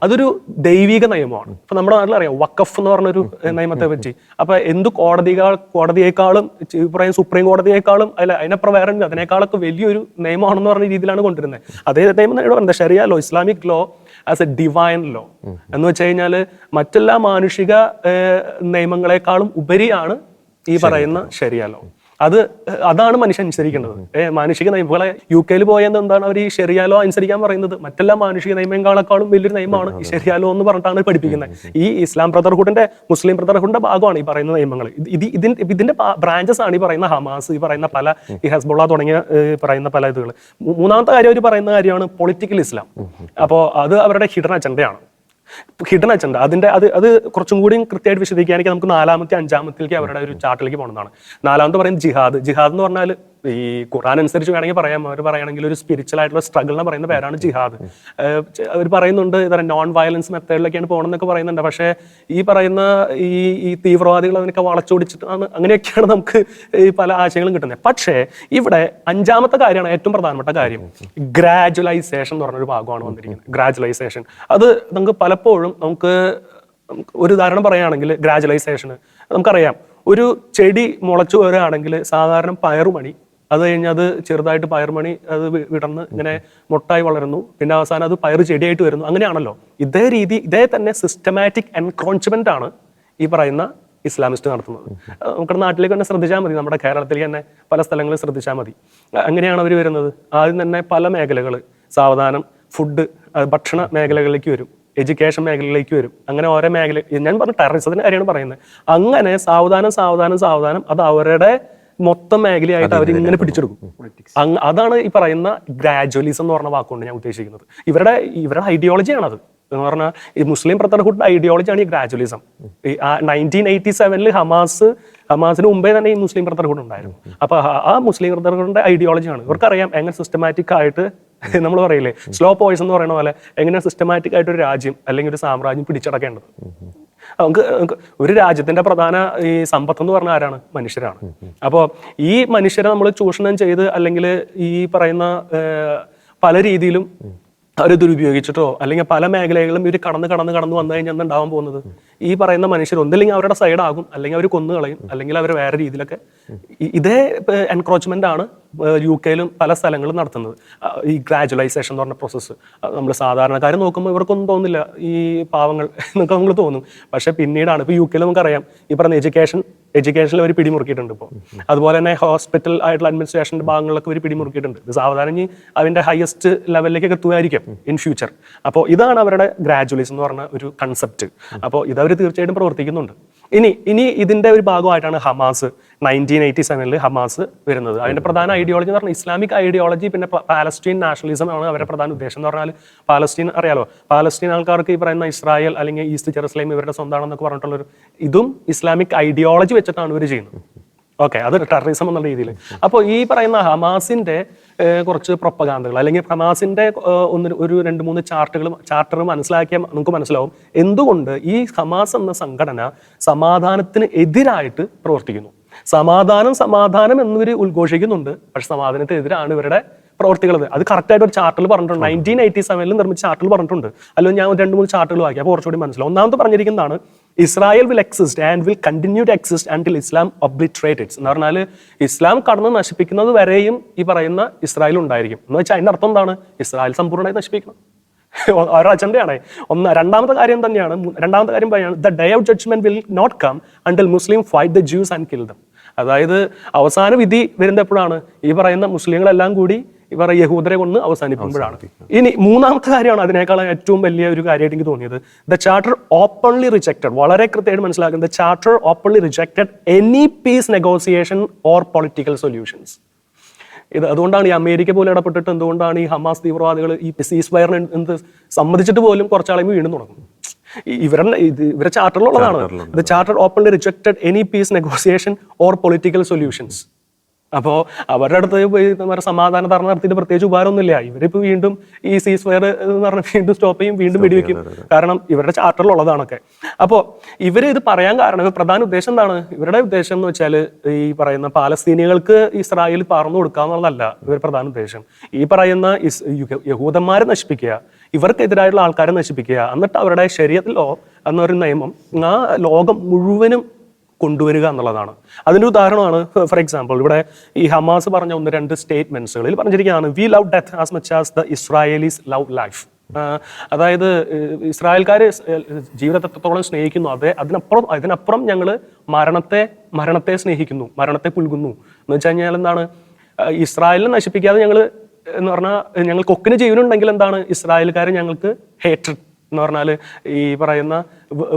അതൊരു ദൈവിക നിയമമാണ്. ഇപ്പൊ നമ്മുടെ നാട്ടിലറിയാം വഖഫ് എന്ന് പറഞ്ഞൊരു നിയമത്തെ പറ്റി. അപ്പൊ എന്ത് കോടതിയേക്കാളും പറയും സുപ്രീം കോടതിയേക്കാളും അതിനപ്പുറം വേറെ അതിനേക്കാളൊക്കെ വലിയൊരു നിയമമാണെന്ന് പറഞ്ഞ രീതിയിലാണ് കൊണ്ടുവരുന്നത്. അതേ നിയമം എന്താ ശരിയ law, Islamic law as a divine law എന്ന് വെച്ച് കഴിഞ്ഞാൽ മറ്റെല്ലാ മാനുഷിക നിയമങ്ങളെക്കാളും ഉപരിയാണ് ഈ പറയുന്ന ശരിയ ലോ. അതാണ് മനുഷ്യൻ അനുസരിക്കേണ്ടത്. മാനുഷിക നിയമങ്ങളെ UK പോയെന്ന് എന്താണ് അവർ ഈ ശരിയാലോ അനുസരിക്കാൻ പറയുന്നത്? മറ്റെല്ലാ മാനുഷിക നിയമങ്ങളെക്കാളും വലിയൊരു നിയമമാണ് ഈ ശരിയാലോ എന്ന് പറഞ്ഞിട്ടാണ് പഠിപ്പിക്കുന്നത്. ഈ ഇസ്ലാം ബ്രദർഹുഡിന്റെ, മുസ്ലിം ബ്രദർഹുഡിന്റെ ഭാഗമാണ് ഈ പറയുന്ന നിയമങ്ങൾ. ഇതിന്റെ ബ്രാഞ്ചസ് ആണ് ഈ പറയുന്ന ഹമാസ്, ഈ പറയുന്ന പല ഈ ഹെസ്ബുള്ള തുടങ്ങിയ പറയുന്ന പല ഇതുകൾ. മൂന്നാമത്തെ കാര്യം അവർ പറയുന്ന കാര്യമാണ് പൊളിറ്റിക്കൽ ഇസ്ലാം. അപ്പോൾ അത് അവരുടെ ഹിഡൻ അജണ്ടയാണ്. ഹിഡൻ അജണ്ട അത് കുറച്ചും കൂടി കൃത്യമായിട്ട് വിശദീകരിക്കുകയാണെങ്കിൽ നമുക്ക് 4-ാമത്തെ 5-ാമത്തേക്ക് അവരുടെ ഒരു ചാർട്ടിലേക്ക് പോകുന്നതാണ്. 4-ാമത്തെ പറയുന്നത് ജിഹാദ്. ജിഹാദ് എന്ന് പറഞ്ഞാൽ ഈ ഖുർആൻ അനുസരിച്ച് വേണമെങ്കിൽ പറയാം, അവർ പറയുകയാണെങ്കിൽ ഒരു സ്പിരിച്വൽ ആയിട്ടുള്ള സ്ട്രഗിൾ എന്ന് പറയുന്ന പേരാണ് ജിഹാദ്. അവർ പറയുന്നുണ്ട് ഇതര നോൺ വയലൻസ് മെത്തേഡിലൊക്കെയാണ് പോകണമെന്നൊക്കെ പറയുന്നുണ്ട്. പക്ഷേ ഈ പറയുന്ന ഈ തീവ്രവാദികൾ അതിനൊക്കെ വളച്ചൊടിച്ചിട്ടാണ്, അങ്ങനെയൊക്കെയാണ് നമുക്ക് ഈ പല ആശയങ്ങളും കിട്ടുന്നത്. പക്ഷേ ഇവിടെ 5-ാമത്തെ കാര്യമാണ് ഏറ്റവും പ്രധാനപ്പെട്ട കാര്യം. ഗ്രാജുവലൈസേഷൻ എന്ന് പറഞ്ഞൊരു ഭാഗമാണ് വന്നിരിക്കുന്നത്. ഗ്രാജുവലൈസേഷൻ അത് നമുക്ക് പലപ്പോഴും നമുക്ക് ഒരു ഉദാഹരണം പറയുകയാണെങ്കിൽ ഗ്രാജുവലൈസേഷന് നമുക്കറിയാം, ഒരു ചെടി മുളച്ചു വരികയാണെങ്കിൽ സാധാരണ പയറുമണി, അത് കഴിഞ്ഞ് അത് ചെറുതായിട്ട് പയർമണി അത് വിടർന്ന് ഇങ്ങനെ മുട്ടായി വളരുന്നു, പിന്നെ അവസാനം അത് പയർ ചെടിയായിട്ട് വരുന്നു. അങ്ങനെയാണല്ലോ. ഇതേ തന്നെ സിസ്റ്റമാറ്റിക് എൻക്രോച്ച്മെന്റ് ആണ് ഈ പറയുന്ന ഇസ്ലാമിസ്റ്റ് നടത്തുന്നത്. നമ്മുടെ നാട്ടിലേക്ക് തന്നെ ശ്രദ്ധിച്ചാൽ മതി, നമ്മുടെ കേരളത്തിലേക്ക് തന്നെ പല സ്ഥലങ്ങളിൽ ശ്രദ്ധിച്ചാൽ മതി. അങ്ങനെയാണ് അവർ വരുന്നത്. ആദ്യം തന്നെ പല മേഖലകൾ, സാവധാനം ഫുഡ്, ഭക്ഷണ മേഖലകളിലേക്ക് വരും, എഡ്യൂക്കേഷൻ മേഖലയിലേക്ക് വരും. അങ്ങനെ ഓരോ മേഖല, ഞാൻ പറഞ്ഞ ടെററിസത്തിന്റെ കാര്യമാണ് പറയുന്നത്. അങ്ങനെ സാവധാനം അത് അവരുടെ മൊത്തം മേഖലയായിട്ട് അവർ ഇങ്ങനെ പിടിച്ചെടുക്കും. അതാണ് ഈ പറയുന്ന ഗ്രാജുവലിസം എന്ന് പറഞ്ഞ വാക്കുകൊണ്ട് ഞാൻ ഉദ്ദേശിക്കുന്നത്. ഇവരുടെ ഐഡിയോളജിയാണത് എന്ന് പറഞ്ഞാൽ ഈ മുസ്ലിം ബ്രദർഹുഡ് ഐഡിയോളജിയാണ് ഈ ഗ്രാജുവലിസം. 1987 ഹമാസിന് മുമ്പേ തന്നെ ഈ മുസ്ലിം ബ്രദർഹുഡ് ഉണ്ടായിരുന്നു. അപ്പൊ ആ മുസ്ലിം ബ്രദർഹുഡിന്റെ ഐഡിയോളജിയാണ്. ഇവർക്കറിയാം എങ്ങനെ സിസ്റ്റമാറ്റിക് ആയിട്ട്, നമ്മൾ പറയില്ലേ സ്ലോ പോയ്സ് എന്ന് പറയുന്ന പോലെ, എങ്ങനെ സിസ്റ്റമാറ്റിക് ആയിട്ട് ഒരു രാജ്യം അല്ലെങ്കിൽ ഒരു സാമ്രാജ്യം പിടിച്ചടക്കേണ്ടത്. നമുക്ക് ഒരു രാജ്യത്തിന്റെ പ്രധാന ഈ സമ്പത്ത് എന്ന് പറഞ്ഞാൽ ആരാണ്? മനുഷ്യരാണ്. അപ്പോൾ ഈ മനുഷ്യരെ നമ്മൾ ചൂഷണം ചെയ്ത് അല്ലെങ്കിൽ ഈ പറയുന്ന പല രീതിയിലും അവർ ദുരുപയോഗിച്ചിട്ടോ അല്ലെങ്കിൽ പല മേഖലകളിലും ഇവർ കടന്ന് വന്നു കഴിഞ്ഞാൽ ഉണ്ടാവാൻ പോകുന്നത് ഈ പറയുന്ന മനുഷ്യർ ഒന്നില്ലെങ്കിൽ അവരുടെ സൈഡാകും, അല്ലെങ്കിൽ അവർ കൊന്നു കളയും, അല്ലെങ്കിൽ അവർ വേറെ രീതിയിലൊക്കെ ഇതേ എൻക്രോച്ച്മെന്റ് ആണ് UK പല സ്ഥലങ്ങളും നടത്തുന്നത്. ഈ ഗ്രാജുവലൈസേഷൻ എന്ന് പറഞ്ഞ പ്രോസസ്സ് നമ്മൾ സാധാരണക്കാർ നോക്കുമ്പോൾ ഇവർക്കൊന്നും തോന്നില്ല, ഈ പാവങ്ങൾ എന്നൊക്കെ നമ്മൾ തോന്നും. പക്ഷെ പിന്നീടാണ് ഇപ്പോൾ UK നമുക്കറിയാം ഈ പറഞ്ഞ എഡ്യൂക്കേഷനിൽ അവർ പിടിമുറുക്കിയിട്ടുണ്ട്. ഇപ്പോൾ അതുപോലെ തന്നെ ഹോസ്പിറ്റൽ ആയിട്ടുള്ള അഡ്മിനിസ്ട്രേഷൻ്റെ ഭാഗങ്ങളിലൊക്കെ അവർ പിടിമുറുക്കിയിട്ടുണ്ട്. ഇത് സാധാരണ അതിൻ്റെ ഹയസ്റ്റ് ലെവലിലേക്ക് എത്തുമായിരിക്കും ഇൻ ഫ്യൂച്ചർ. അപ്പോൾ ഇതാണ് അവരുടെ ഗ്രാജുവലിസം എന്ന് പറഞ്ഞ ഒരു കൺസെപ്റ്റ്. അപ്പോൾ ഇതവർ തീർച്ചയായിട്ടും പ്രവർത്തിക്കുന്നുണ്ട്. ഇനി ഇതിന്റെ ഒരു ഭാഗമായിട്ടാണ് ഹമാസ് 1987 ഹമാസ് വരുന്നത്. അതിന്റെ പ്രധാന ഐഡിയോളജി എന്ന് പറഞ്ഞാൽ ഇസ്ലാമിക് ഐഡിയോളജി, പിന്നെ പാലസ്റ്റീൻ നാഷണലിസം ആണ് അവരുടെ പ്രധാന ഉദ്ദേശം. എന്ന് പറഞ്ഞാൽ പാലസ്റ്റീൻ അറിയാലോ, പാലസ്റ്റീൻ ആൾക്കാർക്ക് ഈ പറയുന്ന ഇസ്രായേൽ അല്ലെങ്കിൽ ഈസ്റ്റ് ജെറുസലേം ഇവരുടെ സ്വന്തമാണെന്നൊക്കെ പറഞ്ഞിട്ടുള്ളൊരു ഇതും ഇസ്ലാമിക് ഐഡിയോളജി വെച്ചിട്ടാണ് ഇവർ ചെയ്യുന്നത്. ഓക്കെ, അത് ടെററിസം എന്നുള്ള രീതിയിൽ. അപ്പോൾ ഈ പറയുന്ന ഹമാസിന്റെ കുറച്ച് പ്രൊപ്പഗാന്തകൾ അല്ലെങ്കിൽ ഹമാസിന്റെ ഒരു 2-3 ചാർട്ടർ മനസ്സിലാക്കിയാൽ നമുക്ക് മനസ്സിലാവും എന്തുകൊണ്ട് ഈ ഹമാസ് എന്ന സംഘടന സമാധാനത്തിന് എതിരായിട്ട് പ്രവർത്തിക്കുന്നു. സമാധാനം എന്നിവർ ഉദ്ഘോഷിക്കുന്നുണ്ട്, പക്ഷെ സമാധാനത്തിനെതിരാണ് ഇവരുടെ പ്രവർത്തികൾ. അത് കറക്റ്റായിട്ട് ഒരു ചാർട്ടിൽ പറഞ്ഞിട്ടുണ്ട്. 1987 നിർമ്മിച്ച ചാർട്ടിൽ പറഞ്ഞിട്ടുണ്ട്. അല്ലെങ്കിൽ ഞാൻ 2-3 ചാർട്ടുകൾ വാക്കി, അപ്പോൾ കുറച്ചുകൂടി മനസ്സിലാവും. ഒന്നാമത് പറഞ്ഞിരിക്കുന്നതാണ് Israel will exist and will continue to exist until Islam obliterates. എന്ന് പറഞ്ഞാൽ ഇസ്ലാം കടന്ന് നശിപ്പിക്കുന്നത് വരെയും ഈ പറയുന്ന ഇസ്രായേൽ ഉണ്ടായിരിക്കും. എന്ന് വെച്ചാൽ അതിന്റെ അർത്ഥം എന്താണ്? ഇസ്രായേൽ സമ്പൂർണ്ണമായി നശിപ്പിക്കണം, ഒരു അജണ്ടയാണ്. രണ്ടാമത്തെ കാര്യം പറയാണ് the day of judgment will not come until Muslim fight the Jews and kill them. അതായത് അവസാന വിധി വരുന്നത് എപ്പോഴാണ്? ഈ പറയുന്ന മുസ്ലിങ്ങളെല്ലാം കൂടി ഇവർ യഹൂദരെ കൊണ്ട് അവസാനിപ്പിക്കുമ്പോഴാണ്. ഇനി മൂന്നാമത്തെ കാര്യമാണ് അതിനേക്കാൾ ഏറ്റവും വലിയ ഒരു കാര്യമായിട്ട് എനിക്ക് തോന്നിയത്. ദ ചാർട്ടർ ഓപ്പൺലി റിജക്റ്റഡ്, വളരെ കൃത്യമായിട്ട് മനസ്സിലാക്കുന്നത്, the charter openly rejected any peace negotiation or political solutions. അതുകൊണ്ടാണ് ഈ അമേരിക്ക പോലും ഇടപെട്ടിട്ട് എന്തുകൊണ്ടാണ് ഈ ഹമാസ് തീവ്രവാദികൾ ഈ സീസ് ഫയറിന് എന്ത് സമ്മതിച്ചിട്ട് പോലും കുറച്ചാളും വീണ്ടും തുടങ്ങും. ഇവരുടെ ചാർട്ടറിലുള്ളതാണ്. The charter openly rejected any peace negotiation or political solutions. അപ്പോൾ അവരുടെ അടുത്ത് പോയി സമാധാന ധാരണ നടത്തിയിട്ട് പ്രത്യേകിച്ച് ഉപകാരമൊന്നുമില്ല. ഇവരിപ്പോൾ വീണ്ടും ഈ സീസ് ഫയർ എന്ന് പറഞ്ഞാൽ വീണ്ടും സ്റ്റോപ്പ് ചെയ്യും, വീണ്ടും വെടിവെക്കും. കാരണം ഇവരുടെ ചാർട്ടറിലുള്ളതാണൊക്കെ. അപ്പോൾ ഇവർ ഇത് പറയാൻ കാരണം പ്രധാന ഉദ്ദേശം എന്താണ്? ഇവരുടെ ഉദ്ദേശം എന്ന് വെച്ചാൽ ഈ പറയുന്ന പാലസ്തീനികൾക്ക് ഇസ്രായേൽ പറഞ്ഞു കൊടുക്കുക എന്നുള്ളതല്ല ഇവർ പ്രധാന ഉദ്ദേശം. ഈ പറയുന്ന യഹൂദന്മാരെ നശിപ്പിക്കുക, ഇവർക്കെതിരായിട്ടുള്ള ആൾക്കാരെ നശിപ്പിക്കുക, എന്നിട്ട് അവരുടെ ശരീഅത്ത് ലോ എന്നൊരു നിയമം ആ ലോകം മുഴുവനും കൊണ്ടുവരിക എന്നുള്ളതാണ്. അതിൻ്റെ ഉദാഹരണമാണ് ഫോർ എക്സാമ്പിൾ ഇവിടെ ഈ ഹമാസ് പറഞ്ഞ 1-2 സ്റ്റേറ്റ്മെന്റ്സുകളിൽ പറഞ്ഞിരിക്കുകയാണ് we love death as much as the Israelis love life. അതായത് ഇസ്രായേൽക്കാർ ജീവിതത്തെ എത്രത്തോളം സ്നേഹിക്കുന്നു അതിനപ്പുറം ഞങ്ങൾ മരണത്തെ സ്നേഹിക്കുന്നു, മരണത്തെ പുൽകുന്നു. എന്ന് വെച്ച് കഴിഞ്ഞാൽ എന്താണ്? ഇസ്രായേലിനെ നശിപ്പിക്കാതെ ഞങ്ങൾ എന്ന് പറഞ്ഞാൽ ഞങ്ങൾ കൊക്കിന് ജീവനുണ്ടെങ്കിൽ എന്താണ്? ഇസ്രായേൽക്കാർ ഞങ്ങൾക്ക് ഹേറ്റഡ് എന്ന് പറഞ്ഞാൽ ഈ പറയുന്ന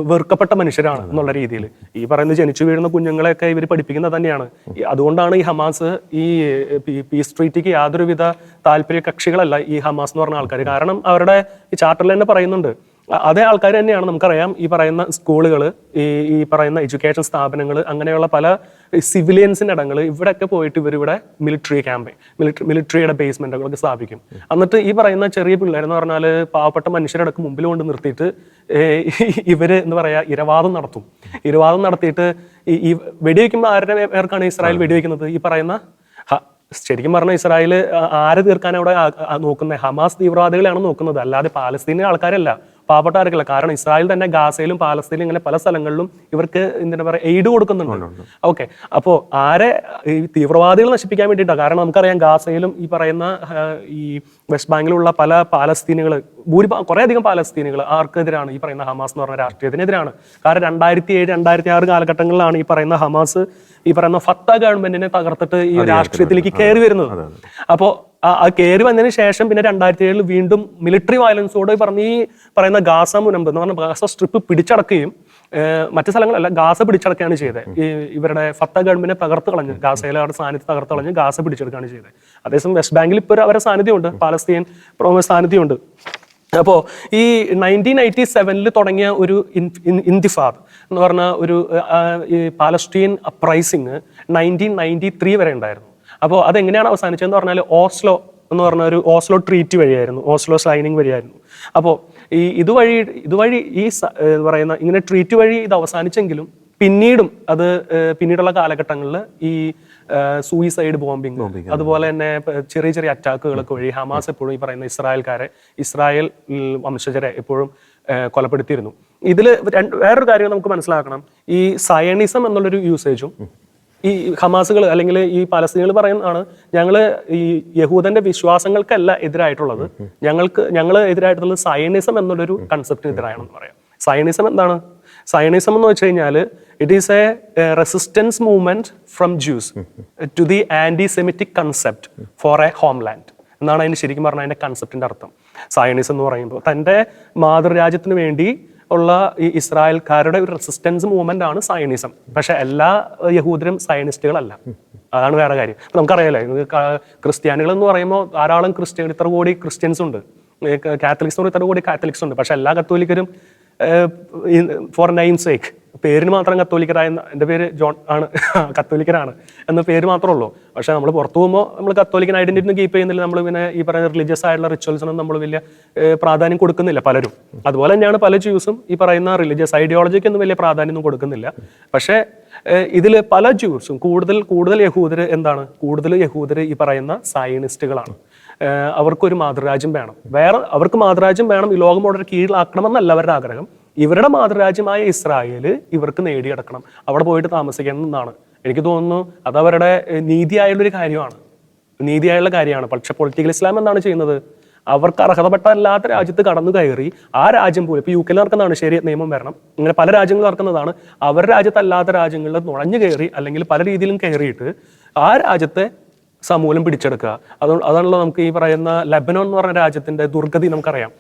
വെറുക്കപ്പെട്ട മനുഷ്യരാണ് എന്നുള്ള രീതിയിൽ ഈ പറയുന്ന ജനിച്ചു വീഴുന്ന കുഞ്ഞുങ്ങളെയൊക്കെ ഇവർ പഠിപ്പിക്കുന്നത് തന്നെയാണ്. അതുകൊണ്ടാണ് ഈ ഹമാസ് ഈ പീസ് ട്രീറ്റിക്ക് യാതൊരുവിധ താല്പര്യ കക്ഷികളല്ല ഈ ഹമാസ് എന്ന് പറഞ്ഞ ആൾക്കാർ. കാരണം അവരുടെ ഈ ചാർട്ടറിൽ തന്നെ പറയുന്നുണ്ട്. അതേ ആൾക്കാർ തന്നെയാണ് നമുക്കറിയാം ഈ പറയുന്ന സ്കൂളുകൾ, ഈ പറയുന്ന എഡ്യൂക്കേഷൻ സ്ഥാപനങ്ങൾ, അങ്ങനെയുള്ള പല സിവിലിയൻസിൻ്റെ ഇടങ്ങൾ ഇവിടെയൊക്കെ പോയിട്ട് ഇവരിവിടെ മിലിറ്ററിയുടെ ബേസ്മെന്റുകളൊക്കെ സ്ഥാപിക്കും. എന്നിട്ട് ഈ പറയുന്ന ചെറിയ പിള്ളേരെന്ന് പറഞ്ഞാൽ പാവപ്പെട്ട മനുഷ്യരുടെ മുമ്പിൽ കൊണ്ട് നിർത്തിയിട്ട് ഇവര് എന്താ പറയാ ഇരവാദം നടത്തിയിട്ട് ഈ വെടിവെക്കുമ്പോൾ ആരുടെ പേർക്കാണ് ഇസ്രായേൽ വെടിവെക്കുന്നത്? ഈ പറയുന്ന ശരിക്കും പറഞ്ഞാൽ ഇസ്രായേൽ ആരെ തീർക്കാൻ അവിടെ നോക്കുന്നത്? ഹമാസ് തീവ്രവാദികളെയാണ് നോക്കുന്നത്, അല്ലാതെ പാലസ്തീനിലെ ആൾക്കാരല്ല, പാവപ്പെട്ട ആർക്കല്ല. കാരണം ഇസ്രായേൽ തന്നെ ഗാസയിലും പാലസ്തീനിലും ഇങ്ങനെ പല സ്ഥലങ്ങളിലും ഇവർക്ക് എന്താ പറയുക എയ്ഡ് കൊടുക്കുന്നുണ്ട്. ഓക്കെ, അപ്പോൾ ആരെ ഈ തീവ്രവാദികൾ നശിപ്പിക്കാൻ വേണ്ടിയിട്ടാണ്. കാരണം നമുക്കറിയാം ഗാസയിലും ഈ പറയുന്ന ഈ വെസ്റ്റ് ബാങ്കിലുള്ള പല പാലസ്തീനികൾ കുറേ അധികം പാലസ്തീനികൾ ആർക്കെതിരാണ്? ഈ പറയുന്ന ഹമാസ് എന്ന് പറഞ്ഞ രാഷ്ട്രീയത്തിനെതിരാണ്. കാരണം 2007-2006 കാലഘട്ടങ്ങളിലാണ് ഈ പറയുന്ന ഹമാസ് ഈ പറയുന്ന ഫത്ത ഗവൺമെന്റിനെ തകർത്തിട്ട് ഈ രാഷ്ട്രീയത്തിലേക്ക് കയറി വരുന്നത്. അപ്പോൾ ആ കയറി വന്നതിന് ശേഷം പിന്നെ 2007 വീണ്ടും മിലിറ്ററി വയലൻസോട് പറഞ്ഞ് ഈ പറയുന്ന ഗാസ മുനമ്പ് എന്ന് പറഞ്ഞ ഗാസ സ്ട്രിപ്പ് പിടിച്ചടക്കുകയും മറ്റു സ്ഥലങ്ങളല്ല ഗാസ പിടിച്ചടക്കുകയാണ് ചെയ്തത്. ഈ ഇവരുടെ ഫത്ത ഗവൺമെന്റിനെ തകർത്ത് കളഞ്ഞ് ഗാസയിലെ അവരുടെ സാന്നിധ്യം തകർത്ത് കളഞ്ഞ് ഗാസ പിടിച്ചെടുക്കുകയാണ് ചെയ്തത്. അതേസമയം വെസ്റ്റ് ബാങ്കിൽ ഇപ്പോൾ അവരുടെ സാന്നിധ്യമുണ്ട്, പാലസ്തീൻ സാന്നിധ്യമുണ്ട്. അപ്പോൾ ഈ 1987 തുടങ്ങിയ ഒരു ഇന്തിഫാദ് എന്ന് പറഞ്ഞ ഒരു പാലസ്റ്റീൻ അപ്രൈസിങ് 1993 വരെ ഉണ്ടായിരുന്നു. അപ്പോൾ അതെങ്ങനെയാണ് അവസാനിച്ചതെന്ന് പറഞ്ഞാൽ ഓസ്ലോ എന്ന് പറഞ്ഞ ഒരു ഓസ്ലോ ട്രീറ്റ് വഴിയായിരുന്നു, ഓസ്ലോ സൈനിങ് വഴിയായിരുന്നു. അപ്പോൾ ഈ ഇതുവഴി ഈ പറയുന്ന ഇങ്ങനെ ട്രീറ്റ് വഴി ഇത് അവസാനിച്ചെങ്കിലും പിന്നീടുള്ള കാലഘട്ടങ്ങളിൽ ഈ സൂയിസൈഡ് ബോംബിങ് അതുപോലെ തന്നെ ചെറിയ ചെറിയ അറ്റാക്കുകളൊക്കെ വഴി ഹമാസ് എപ്പോഴും ഈ പറയുന്ന ഇസ്രായേൽ വംശജരെ എപ്പോഴും കൊലപ്പെടുത്തിയിരുന്നു. ഇതിൽ വേറൊരു കാര്യം നമുക്ക് മനസ്സിലാക്കണം. ഈ സയണിസം എന്നുള്ളൊരു യൂസേജും ഈ ഹമാസുകൾ അല്ലെങ്കിൽ ഈ പാലസ്തീനികൾ പറയുന്നതാണ് ഞങ്ങൾ ഈ യഹൂദന്റെ വിശ്വാസങ്ങൾക്കല്ല എതിരായിട്ടുള്ളത്, ഞങ്ങൾ എതിരായിട്ടുള്ളത് സയണിസം എന്നുള്ളൊരു കൺസെപ്റ്റിന് എതിരാണെന്ന് പറയാം. സയണിസം എന്താണ്? സയണിസം എന്ന് വെച്ച് കഴിഞ്ഞാൽ it is a resistance movement from Jews to the anti Semitic concept for a homeland എന്നാണ് അതിന് ശരിക്കും പറഞ്ഞാൽ അതിന്റെ കൺസെപ്റ്റിന്റെ അർത്ഥം. സയണിസം എന്ന് പറയുമ്പോൾ തൻ്റെ മാതൃരാജ്യത്തിന് വേണ്ടി ഉള്ള ഈ ഇസ്രായേൽക്കാരുടെ ഒരു റെസിസ്റ്റൻസ് മൂവ്മെന്റ് ആണ് സയണിസം. പക്ഷെ എല്ലാ യഹൂദരും സയണിസ്റ്റുകളല്ല, അതാണ് വേറെ കാര്യം. നമുക്കറിയാലേ ക്രിസ്ത്യാനികൾ എന്ന് പറയുമ്പോൾ ധാരാളം ഇത്ര കോടി ക്രിസ്ത്യൻസ് ഉണ്ട്, കാത്തലിക്സ് ഇത്ര കോടി കാത്തലിക്സ് ഉണ്ട്. പക്ഷെ എല്ലാ കത്തോലിക്കരും ഫോർ നെയിം സേക്ക് പേരിന് മാത്രം കത്തോലിക്കരായ, എൻ്റെ പേര് ജോൺ ആണ്, കത്തോലിക്കരാണ് എന്ന പേര് മാത്രമേ ഉള്ളൂ. പക്ഷെ നമ്മൾ പുറത്തു പോകുമ്പോൾ നമ്മൾ കത്തോലിക്കൻ ഐഡന്റിറ്റി കീപ്പ് ചെയ്യുന്നില്ല. നമ്മൾ പിന്നെ ഈ പറയുന്ന റിലീജിയസ് ആയിട്ടുള്ള റിച്വൽസിനും നമ്മൾ വലിയ പ്രാധാന്യം കൊടുക്കുന്നില്ല പലരും. അതുപോലെ തന്നെയാണ് പല ജ്യൂസും ഈ പറയുന്ന റിലീജിയസ് ഐഡിയോളജിക്കൊന്നും വലിയ പ്രാധാന്യമൊന്നും കൊടുക്കുന്നില്ല. പക്ഷേ ഇതിൽ പല ജ്യൂസും കൂടുതൽ യഹൂദർ ഈ പറയുന്ന സയനിസ്റ്റുകളാണ്. അവർക്കൊരു മാതൃരാജ്യം വേണം, അവർക്ക് മാതൃരാജ്യം വേണം, ഈ ലോകം മുഴുവൻ കീഴിലാക്കണമെന്നല്ല അവരുടെ ആഗ്രഹം. ഇവരുടെ മാതൃരാജ്യമായ ഇസ്രായേല് ഇവർക്ക് നേടിയെടുക്കണം, അവിടെ പോയിട്ട് താമസിക്കണം എന്നാണ് എനിക്ക് തോന്നുന്നു. അത് അവരുടെ നീതിയായുള്ളൊരു കാര്യമാണ്. പക്ഷെ പൊളിറ്റിക്കൽ ഇസ്ലാം എന്താണ് ചെയ്യുന്നത്? അവർക്ക് അർഹതപ്പെട്ട അല്ലാത്ത രാജ്യത്ത് കടന്നു കയറി ആ രാജ്യം പോലും ഇപ്പോൾ UK നടക്കുന്നതാണ് ശരിയ നിയമം വരണം, ഇങ്ങനെ പല രാജ്യങ്ങൾ നടക്കുന്നതാണ്. അവരുടെ രാജ്യത്തല്ലാത്ത രാജ്യങ്ങളിൽ നുഴഞ്ഞു കയറി അല്ലെങ്കിൽ പല രീതിയിലും കയറിയിട്ട് ആ രാജ്യത്തെ സമൂലം പിടിച്ചെടുക്കുക. അതാണല്ലോ നമുക്ക് ഈ പറയുന്ന ലെബനോൻ എന്ന് പറഞ്ഞ രാജ്യത്തിന്റെ ദുർഗതി നമുക്കറിയാം.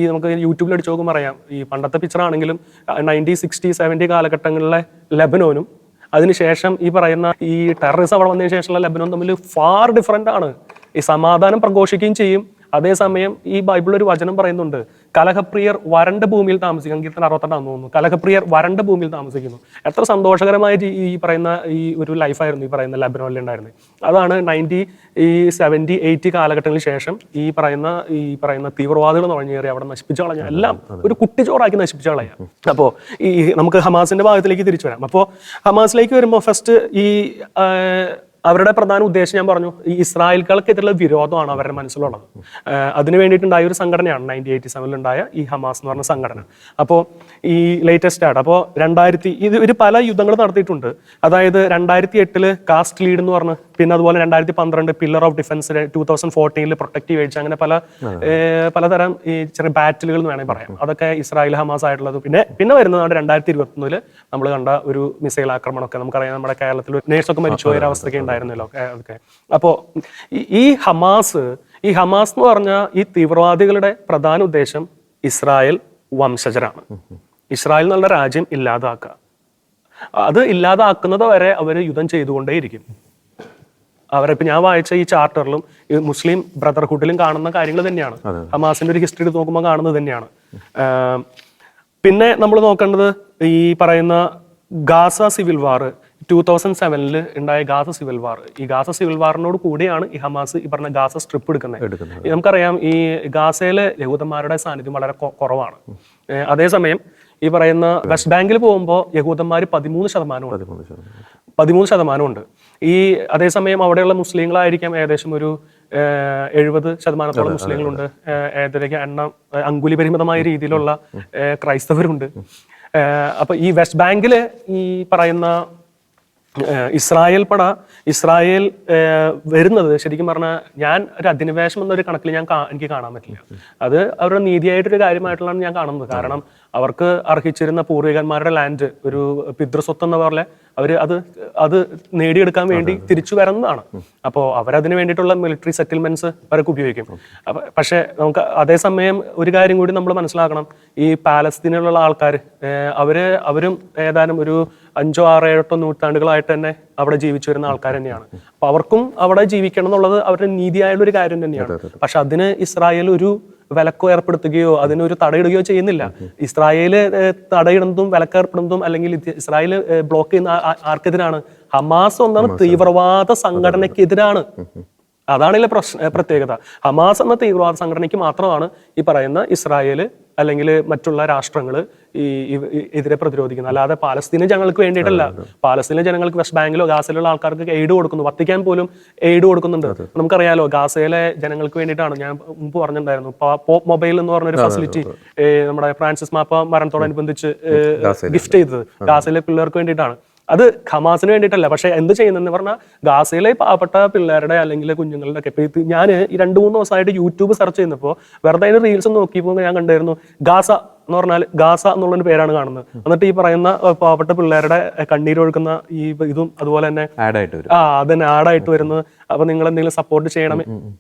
നമുക്ക് യൂട്യൂബിൽ അടിച്ച് നോക്കുമ്പോൾ അറിയാം. ഈ പണ്ടത്തെ പിക്ചറാണെങ്കിലും 1960, 70 കാലഘട്ടങ്ങളിലെ ലെബനോനും അതിനുശേഷം ഈ പറയുന്ന ഈ ടെററിസം അവിടെ വന്നതിന് ശേഷമുള്ള ലെബനോൻ തമ്മിൽ ഫാർ ഡിഫറൻ്റ് ആണ്. ഈ സമാധാനം പ്രഘോഷിക്കുകയും ചെയ്യും, അതേസമയം ഈ ബൈബിളിൽ ഒരു വചനം പറയുന്നുണ്ട്, കലഹപ്രിയർ വരണ്ട ഭൂമിയിൽ താമസിക്കുന്നു. കീർത്തനം 68 തോന്നുന്നു. കലഹപ്രിയർ വരണ്ട ഭൂമിയിൽ താമസിക്കുന്നു. എത്ര സന്തോഷകരമായിട്ട് ഈ പറയുന്ന ഈ ഒരു ലൈഫായിരുന്നു ഈ പറയുന്ന ലബനോനിൽ ഉണ്ടായിരുന്നത്. അതാണ് 70, 80 കാലഘട്ടങ്ങൾക്ക് ശേഷം ഈ പറയുന്ന തീവ്രവാദികൾ നുഴഞ്ഞേറി അവിടെ നശിപ്പിച്ചു കളഞ്ഞ എല്ലാം ഒരു കുട്ടിച്ചോറാക്കി നശിപ്പിച്ചു കളയാം. അപ്പോൾ ഈ നമുക്ക് ഹമാസിന്റെ ഭാഗത്തിലേക്ക് തിരിച്ചു വരാം. അപ്പോൾ ഹമാസിലേക്ക് വരുമ്പോൾ ഫസ്റ്റ് ഈ അവരുടെ പ്രധാന ഉദ്ദേശം ഞാൻ പറഞ്ഞു, ഈ ഇസ്രായേൽകൾക്കെതിരെയുള്ള വിരോധമാണ് അവരുടെ മനസ്സിലുള്ളത്. അതിന് വേണ്ടിയിട്ടുണ്ടായ ഒരു സംഘടനയാണ് 1987 ഉണ്ടായ ഈ ഹമാസ് എന്ന് പറഞ്ഞ സംഘടന. അപ്പോൾ ഈ ലേറ്റസ്റ്റ് ആയിട്ട് അപ്പോൾ ഇവർ പല യുദ്ധങ്ങൾ നടത്തിയിട്ടുണ്ട്. അതായത് 2008 കാസ്റ്റ് ലീഡ് എന്ന് പറഞ്ഞ്, പിന്നെ അതുപോലെ 2012 pillar of defence, 2014 protective age, അങ്ങനെ പലതരം ഈ ചെറിയ ബാറ്റിലുകൾ എന്ന് വേണമെങ്കിൽ പറയാം. അതൊക്കെ ഇസ്രായേൽ ഹമാസ് ആയിട്ടുള്ളത്. പിന്നെ വരുന്നതാണ് 2021 നമ്മൾ കണ്ട ഒരു മിസൈൽ ആക്രമണമൊക്കെ. നമുക്കറിയാം നമ്മുടെ കേരളത്തിൽ നേഴ്സൊക്കെ മരിച്ചുപോയ ഒരവസ്ഥയൊക്കെ ഉണ്ടായിരുന്നല്ലോ അതൊക്കെ. അപ്പോൾ ഈ ഹമാസ് എന്ന് പറഞ്ഞ ഈ തീവ്രവാദികളുടെ പ്രധാന ഉദ്ദേശം ഇസ്രായേൽ വംശജരാണ്. ഇസ്രായേൽ എന്നുള്ള രാജ്യം ഇല്ലാതാക്കുക. അത് ഇല്ലാതാക്കുന്നത് വരെ അവർ യുദ്ധം ചെയ്തുകൊണ്ടേയിരിക്കും. അവരിപ്പോൾ ഞാൻ വായിച്ച ഈ ചാർട്ടറിലും ഈ മുസ്ലിം ബ്രദർഹുഡിലും കാണുന്ന കാര്യങ്ങൾ തന്നെയാണ്. ഹമാസിന്റെ ഒരു ഹിസ്റ്ററി എടുത്ത് നോക്കുമ്പോൾ കാണുന്നത് തന്നെയാണ്. പിന്നെ നമ്മൾ നോക്കേണ്ടത് ഈ പറയുന്ന ഗാസ സിവിൽ വാർ, 2007 ഉണ്ടായ ഗാസ സിവിൽ വാർ. ഈ ഗാസ സിവിൽ വാറിനോട് കൂടിയാണ് ഈ ഹമാസ് ഈ പറഞ്ഞ ഗാസ സ്ട്രിപ്പ് എടുക്കുന്നത്. നമുക്കറിയാം ഈ ഗാസയിലെ യഹൂദന്മാരുടെ സാന്നിധ്യം വളരെ കുറവാണ്. അതേസമയം ഈ പറയുന്ന വെസ്റ്റ് ബാങ്കിൽ പോകുമ്പോൾ യഹൂദന്മാർ 13% ഈ അതേസമയം അവിടെയുള്ള മുസ്ലിങ്ങളായിരിക്കാം ഏകദേശം ഒരു 70% മുസ്ലിങ്ങളുണ്ട്. ഏതൊക്കെ എണ്ണം അങ്കുലി പരിമിതമായ രീതിയിലുള്ള ക്രൈസ്തവരുണ്ട്. അപ്പൊ ഈ വെസ്റ്റ് ബാങ്കില് ഈ പറയുന്ന ഇസ്രായേൽ വരുന്നത് ശരിക്കും പറഞ്ഞാൽ ഞാൻ ഒരു അധിനിവേശം എന്നൊരു കണക്കിൽ എനിക്ക് കാണാൻ പറ്റില്ല. അത് അവരുടെ നീതിയായിട്ടൊരു കാര്യമായിട്ടുള്ളതാണ് ഞാൻ കാണുന്നത്. കാരണം അവർക്ക് അർഹിച്ചിരുന്ന പൂർവികന്മാരുടെ ലാൻഡ്, ഒരു പിതൃസ്വത്ത് എന്ന പോലെ അത് നേടിയെടുക്കാൻ വേണ്ടി തിരിച്ചു വരുന്നതാണ്. അപ്പോൾ അവരതിന് വേണ്ടിയിട്ടുള്ള മിലിറ്ററി സെറ്റിൽമെന്റ്സ് അവർക്ക് ഉപയോഗിക്കും. പക്ഷെ നമുക്ക് അതേസമയം ഒരു കാര്യം കൂടി നമ്മൾ മനസ്സിലാക്കണം. ഈ പാലസ്തീനിലുള്ള ആൾക്കാർ അവരും ഏതാനും ഒരു 5, 6, 7 നൂറ്റാണ്ടുകളായിട്ട് തന്നെ അവിടെ ജീവിച്ചു വരുന്ന ആൾക്കാർ തന്നെയാണ്. അപ്പൊ അവർക്കും അവിടെ ജീവിക്കണം എന്നുള്ളത് അവരുടെ നീതിയായുള്ള ഒരു കാര്യം തന്നെയാണ്. പക്ഷെ അതിന് ഇസ്രായേൽ ഒരു വിലക്കോ ഏർപ്പെടുത്തുകയോ അതിനൊരു തടയിടുകയോ ചെയ്യുന്നില്ല. ഇസ്രായേല് തടയിടുന്നതും വിലക്കേർപ്പെടുന്നതും അല്ലെങ്കിൽ ഇസ്രായേൽ ബ്ലോക്ക് ചെയ്യുന്ന ആർക്കെതിരാണ്? ഹമാസ് ഒന്നാണ് തീവ്രവാദ സംഘടനയ്ക്കെതിരാണ്. അതാണല്ലേ പ്രത്യേകത. ഹമാസ് എന്ന തീവ്രവാദ സംഘടനയ്ക്ക് മാത്രമാണ് ഈ പറയുന്ന ഇസ്രായേല് അല്ലെങ്കിൽ മറ്റുള്ള രാഷ്ട്രങ്ങൾ എതിരെ പ്രതിരോധിക്കുന്നത്. അല്ലാതെ പാലസ്തീന ജനങ്ങൾക്ക് വേണ്ടിയിട്ടല്ല. പാലസ്തീന ജനങ്ങൾക്ക് വെസ്റ്റ് ബാങ്കിലോ ഗാസയിലുള്ള ആൾക്കാർക്ക് എയ്ഡ് കൊടുക്കുന്നു. വത്തിക്കാൻ പോലും എയ്ഡ് കൊടുക്കുന്നുണ്ട്. നമുക്കറിയാലോ ഗാസയിലെ ജനങ്ങൾക്ക് വേണ്ടിയിട്ടാണ്. ഞാൻ മുമ്പ് പറഞ്ഞിട്ടുണ്ടായിരുന്നു, പോപ്പ് മൊബൈൽ എന്ന് പറഞ്ഞൊരു ഫെസിലിറ്റി നമ്മുടെ ഫ്രാൻസിസ് മാപ്പ മരണത്തോടനുബന്ധിച്ച് ഗിഫ്റ്റ് ചെയ്തത് ഗാസയിലെ പിള്ളേർക്ക് വേണ്ടിയിട്ടാണ്. അത് ഹമാസിന് വേണ്ടിയിട്ടല്ല. പക്ഷെ എന്ത് ചെയ്യുന്നതെന്ന് പറഞ്ഞാൽ ഗാസയിലെ പാവപ്പെട്ട പിള്ളേരുടെ അല്ലെങ്കിൽ കുഞ്ഞുങ്ങളുടെ ഒക്കെ. ഇപ്പൊ ഞാൻ ഈ 2-3 ദിവസമായിട്ട് യൂട്യൂബ് സെർച്ച് ചെയ്യുന്നപ്പോൾ വെറുതെ അതിന് റീൽസ് നോക്കിയപ്പോൾ ഞാൻ കണ്ടായിരുന്നു ഗാസ എന്ന് പറഞ്ഞാൽ ഗാസ എന്നുള്ളൊരു പേരാണ് കാണുന്നത്. എന്നിട്ട് ഈ പറയുന്ന പാവപ്പെട്ട പിള്ളേരുടെ കണ്ണീരൊഴുക്കുന്ന ഈ ഇതും അതുപോലെ തന്നെ അതന്നെ ആഡായിട്ട് വരുന്നത്. അപ്പൊ നിങ്ങൾ എന്തെങ്കിലും സപ്പോർട്ട് ചെയ്യണം.